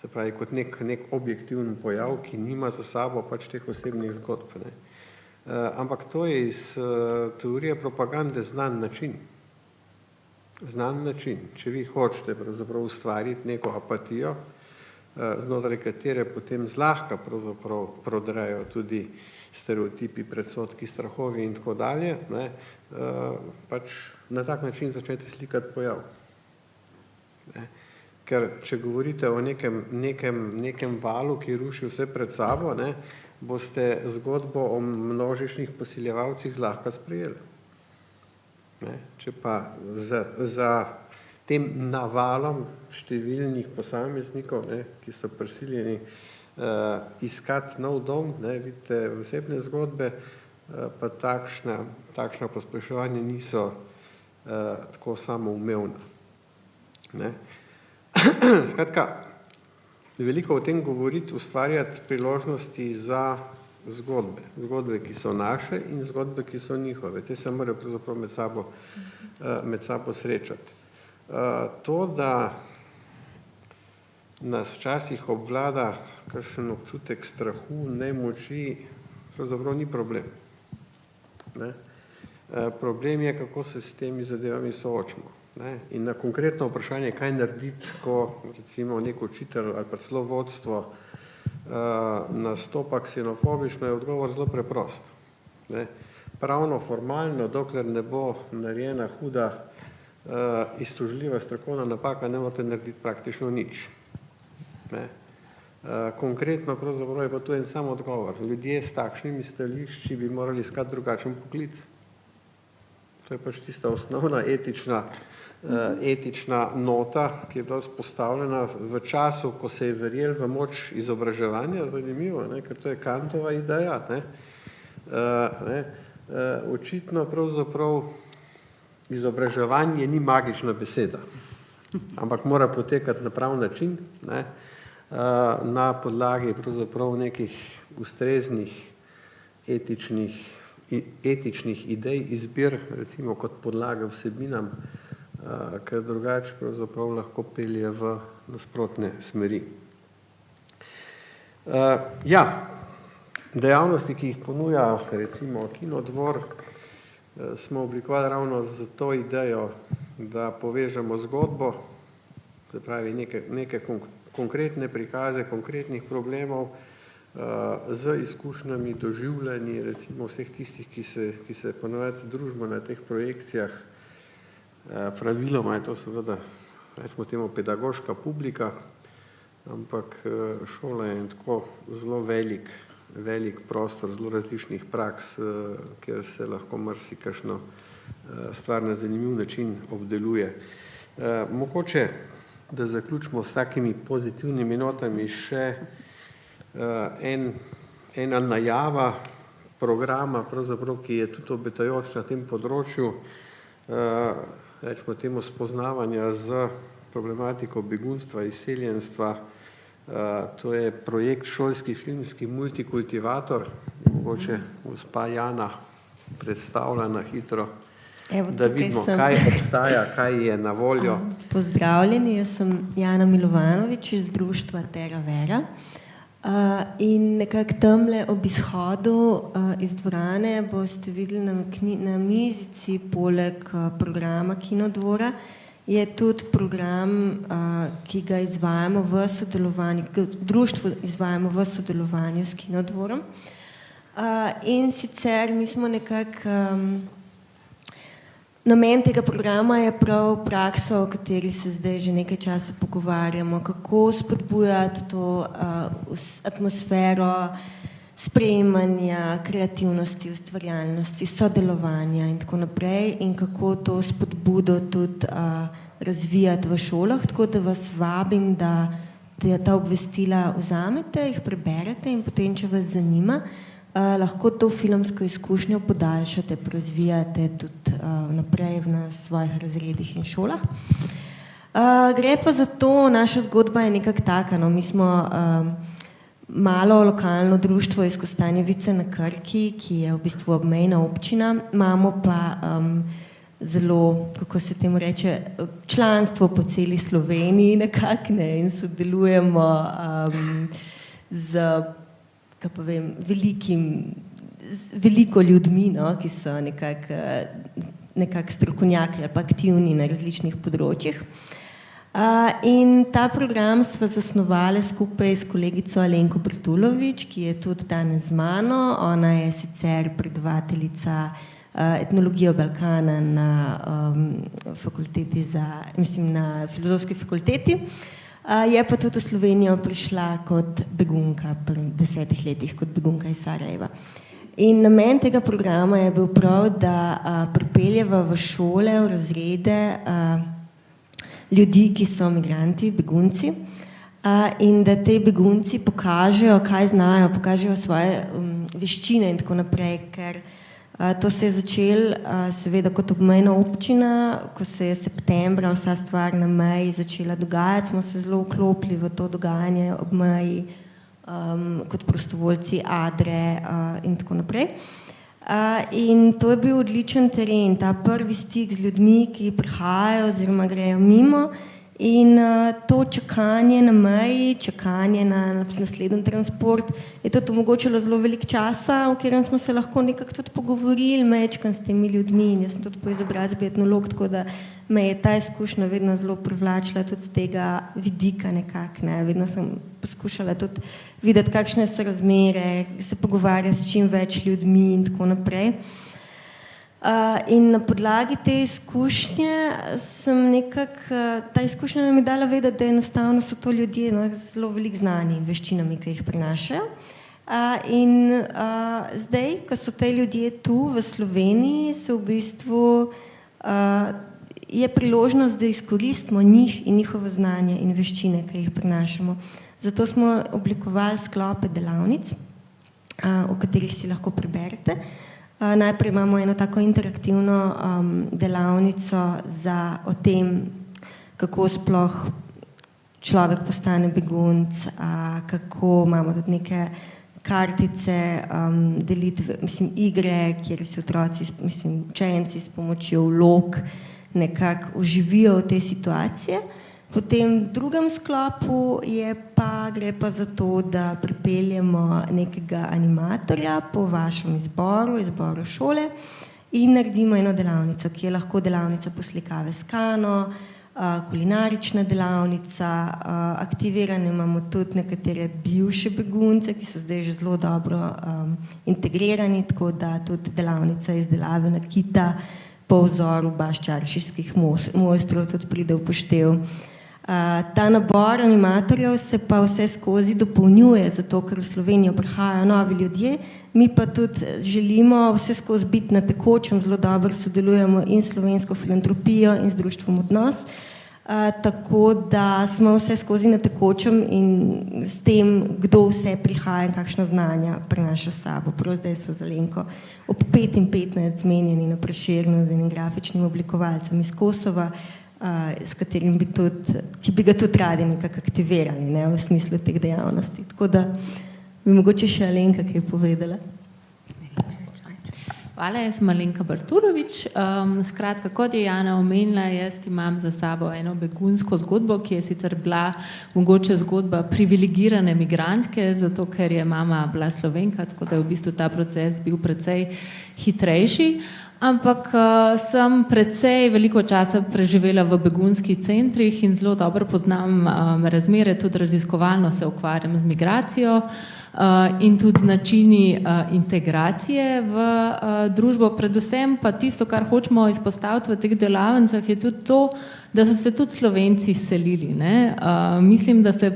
se pravi kot nek objektivni pojav, ki nima za sabo pač teh osebnih zgodb. Ampak to je iz teorije propagande znan način. Znan način. Če vi hočete pravzaprav ustvariti neko apatijo, znotraj katere potem zlahka pravzaprav prodrejo tudi stereotipi, predsodki, strahovi in tako dalje, pač na tak način začnete slikati pojav. Ker če govorite o nekem valu, ki ruši vse pred sabo, boste zgodbo o množičnih posiljevalcih zlahka sprejeli. Če pa za tem navalom številnih posameznikov, ki so prisiljeni iskati nov dom, vidite osebne zgodbe, pa takšna pospeševanja niso tako samoumevna. Skratka, veliko o tem govoriti, ustvarjati priložnosti za zgodbe, ki so naše in zgodbe, ki so njihove. Te se morajo pravzaprav med sabo srečati. To, da nas včasih obvlada kakšen občutek strahu, nemoči, pravzaprav ni problem. Problem je, kako se s temi zadevami soočimo. In na konkretno vprašanje, kaj narediti, ko recimo nek učitelj ali pa celo vodstvo nastopa ksenofobično, je odgovor zelo preprost. Pravno, formalno, dokler ne bo narejena huda, iztožljiva strokovna napaka, ne morate narediti praktično nič. Konkretno pravzaprav je pa to en sam odgovor. Ljudje s takšnimi stališči bi morali iskati drugačen poklic. To je pač tista osnovna etična nota, ki je bila vzpostavljena v času, ko se je verjel v moč izobraževanja, zanimivo, ker to je Kantova ideja. Očitno pravzaprav izobraževanje ni magična beseda, ampak mora potekati na prav način, na podlagi pravzaprav nekih ustreznih etičnih idej, izbir, recimo kot podlaga vsebinam, ker drugače pravzaprav lahko pelje v nasprotne smeri. Dejavnosti, ki jih ponuja recimo Kinodvor, smo oblikovali ravno z to idejo, da povežemo zgodbo, se pravi neke konkretne prikaze, konkretnih problemov, z izkušnjami, doživljanji, recimo vseh tistih, ki se ponavadi družimo na teh projekcijah. Praviloma je to seveda, rečemo temu, pedagoška publika, ampak šola je tako zelo velik prostor, zelo različnih praks, kjer se lahko marsikakšno stvar na zanimiv način obdeluje. Mogoče, da zaključimo s takimi pozitivnimi notami, še ena najava programa, pravzaprav, ki je tudi obetajoč na tem področju, rečemo temu spoznavanja z problematiko begunstva, izseljenstva. To je projekt Šolski filmski multikultivator, mogoče gospa Jana predstavlja na hitro, da vidimo, kaj obstaja, kaj je na voljo. Pozdravljeni, jaz sem Jana Milovanovič iz društva Terra Vera. In nekako tamle ob izhodu iz dvorane boste videli na mizici poleg programa Kinodvora je tudi program, ki ga izvajamo v sodelovanju, v društvu izvajamo v sodelovanju s Kinodvorom. In sicer mi smo nekako, namen tega programa je prav praksa, o kateri se zdaj že nekaj časa pogovarjamo, kako spodbujati to atmosfero sprejemanja, kreativnosti, ustvarjalnosti, sodelovanja in tako naprej in kako to spodbudo tudi razvijati v šolah, tako da vas vabim, da ta obvestila vzamete, jih preberete in potem, če vas zanima, lahko to filmsko izkušnjo podaljšate, razvijate tudi naprej na svojih razredih in šolah. Gre pa za to, naša zgodba je nekako taka, mi smo malo lokalno društvo iz Kostanjevice na Krki, ki je v bistvu obmejna občina, imamo pa zelo, kako se temu reče, članstvo po celi Sloveniji nekako in sodelujemo z veliko ljudmi, ki so nekako strokovnjaki ali pa aktivni na različnih področjih. In ta program smo zasnovali skupaj s kolegico Alenko Bratulovič, ki je tudi danes z mano. Ona je sicer predavateljica etnologije Balkana na fakulteti na Filozofski fakulteti. Je pa tudi v Slovenijo prišla kot begunka pri 10 letih, kot begunka iz Sarajeva. In namen tega programa je bil prav, da pripeljeva v šole, v razrede ljudi, ki so migranti, begunci, in da te begunci pokažejo, kaj znajo, pokažejo svoje veščine in tako naprej, ker to se je začelo seveda kot obmejna občina, ko se je septembra vsa stvar na meji začela dogajati, smo se zelo vklopili v to dogajanje ob meji, kot prostovoljci Adre in tako naprej. In to je bil odličen teren, ta prvi stik z ljudmi, ki prihajajo oziroma grejo mimo, in to čakanje na meji, čakanje na naslednji transport je tudi omogočilo zelo veliko časa, v katerem smo se lahko nekako tudi pogovorili mečkam s temi ljudmi, in jaz sem tudi po izobrazbi etnolog, tako da me je ta izkušnja vedno zelo privlačila tudi z tega vidika nekako, ne. Vedno sem poskušala tudi videti, kakšne so razmere, se pogovarjati s čim več ljudmi in tako naprej. In na podlagi te izkušnje sem nekako, ta izkušnja nam je dala vedeti, da enostavno so to ljudje zelo veliko znani in veščinami, ki jih prinašajo. In zdaj, ko so te ljudje tu v Sloveniji, se v bistvu je priložnost, da izkoristimo njih in njihove znanja in veščine, ki jih prinašamo. Zato smo oblikovali sklope delavnic, o katerih si lahko preberete. Najprej imamo eno tako interaktivno delavnico o tem, kako sploh človek postane begunec, kako imamo tudi neke kartice, delitve, igre, kjer si otroci, učenci s pomočjo vlog nekako oživijo v te situacije. Potem v drugem sklopu gre pa za to, da pripeljemo nekega animatorja po vašem izboru šole in naredimo eno delavnico, ki je lahko delavnica poslikave s Kano, kulinarična delavnica, aktivirane imamo tudi nekatere bivše begunce, ki so zdaj že zelo dobro integrirani, tako da tudi delavnica izdelave nakita po vzoru baščaršijskih mojstrov tudi pride v poštev. Ta nabor animatorjev se pa vse skozi dopolnjuje, zato ker v Slovenijo prihajajo novi ljudje, mi pa tudi želimo vse skozi biti na tekočem, zelo dobro sodelujemo in s Slovensko filantropijo in z društvom Odnos, tako da smo vse skozi na tekočem in s tem, kdo vse prihaja in kakšna znanja prinaša s sabo. Prav zdaj so z Alenko ob 5:15 zmenjeni na Prešernu z enim grafičnim oblikovalcem iz Kosova, s katerim ki bi ga tudi radi nekako aktivirali, ne, v smislu teh dejavnosti. Tako da bi mogoče še Alenka kaj povedala. Hvala, jaz sem Alenka Barturović. Skratka, kot je Jana omenila, jaz imam za sabo eno begunsko zgodbo, ki je sicer bila mogoče zgodba privilegirane migrantke, zato ker je mama bila Slovenka, tako da je v bistvu ta proces bil precej hitrejši. Ampak sem precej veliko časa preživela v begunskih centrih in zelo dobro poznam razmere, tudi raziskovalno se ukvarjam z migracijo in tudi z načini integracije v družbo. Predvsem pa tisto, kar hočemo izpostaviti v teh delavnicah, je tudi to, da so se tudi Slovenci selili, ne. Mislim, da se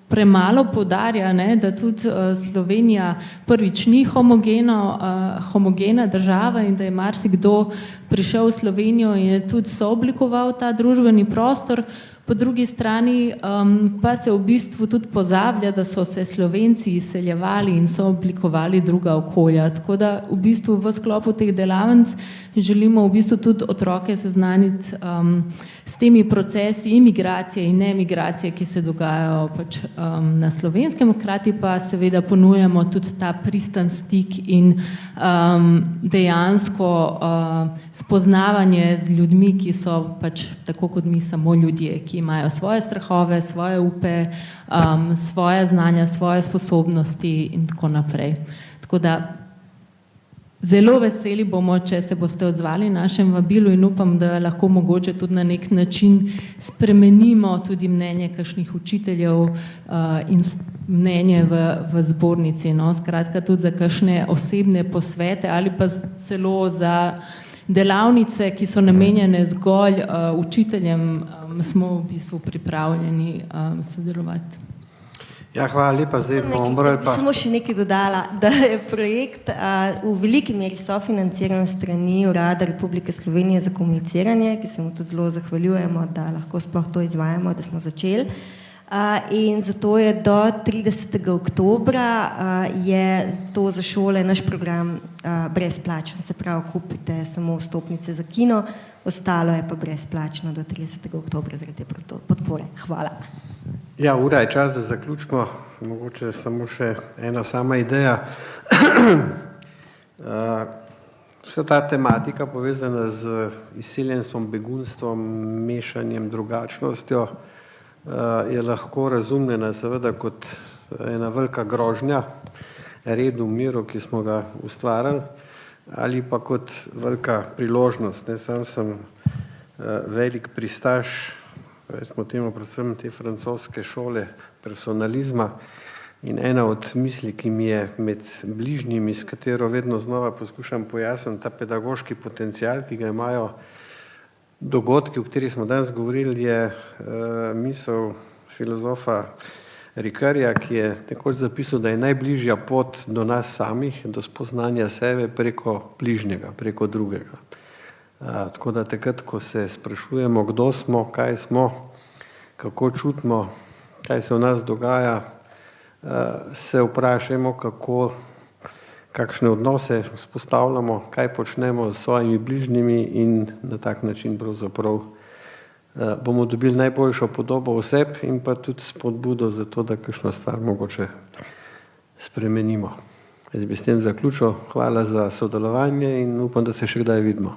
premalo poudarja, ne, da tudi Slovenija prvič ni homogena država in da je marsikdo prišel v Slovenijo in je tudi sooblikoval ta družbeni prostor. Po drugi strani pa se v bistvu tudi pozablja, da so se Slovenci izseljevali in so oblikovali druga okolja. Tako da v bistvu v sklopu teh delavnic želimo v bistvu tudi otroke seznaniti s temi procesi imigracije in nemigracije, ki se dogajajo pač na Slovenskem, hkrati pa seveda ponujamo tudi ta pristan stik in dejansko spoznavanje z ljudmi, ki so pač tako kot mi samo ljudje, ki imajo svoje strahove, svoje upe, svoje znanja, svoje sposobnosti in tako naprej. Tako da zelo veseli bomo, če se boste odzvali našem vabilu in upam, da lahko mogoče tudi na nek način spremenimo tudi mnenje kakšnih učiteljev in mnenje v zbornici. No? Skratka tudi za kakšne osebne posvete ali pa celo za delavnice, ki so namenjene zgolj učiteljem, smo v bistvu pripravljeni sodelovati. Ja, hvala lepa. Zdaj bomo morali pa... Samo še nekaj dodala, da je projekt v veliki meri sofinanciran strani Urada Republike Slovenije za komuniciranje, ki se mu tudi zelo zahvaljujemo, da lahko sploh to izvajamo, da smo začeli. In zato je do 30. oktobra je to za šole naš program brezplačen, se pravi, kupite samo vstopnice za kino, ostalo je pa brezplačno do 30. oktobra zaradi te podpore. Hvala. Ja, ura je čas, da zaključimo. Mogoče samo še ena sama ideja. Vsa ta tematika povezana z izseljenstvom, begunstvom, mešanjem, drugačnostjo je lahko razumljena seveda kot ena velika grožnja redu, miru, ki smo ga ustvarili, ali pa kot velika priložnost. Sam sem velik pristaš, recimo temu predvsem te francoske šole personalizma, in ena od misli, ki mi je med bližnjimi, s katero vedno znova poskušam pojasniti ta pedagoški potencial, ki ga imajo dogodki, o katerih smo danes govorili, je misel filozofa Ricarija, ki je nekoč zapisal, da je najbližja pot do nas samih, do spoznanja sebe preko bližnjega, preko drugega. Tako da takrat, ko se sprašujemo, kdo smo, kaj smo, kako čutimo, kaj se v nas dogaja, se vprašajmo, kakšne odnose vzpostavljamo, kaj počnemo s svojimi bližnjimi in na tak način pravzaprav bomo dobili najboljšo podobo oseb in pa tudi spodbudo za to, da kakšno stvar mogoče spremenimo. Jaz bi s tem zaključil. Hvala za sodelovanje in upam, da se še kdaj vidimo.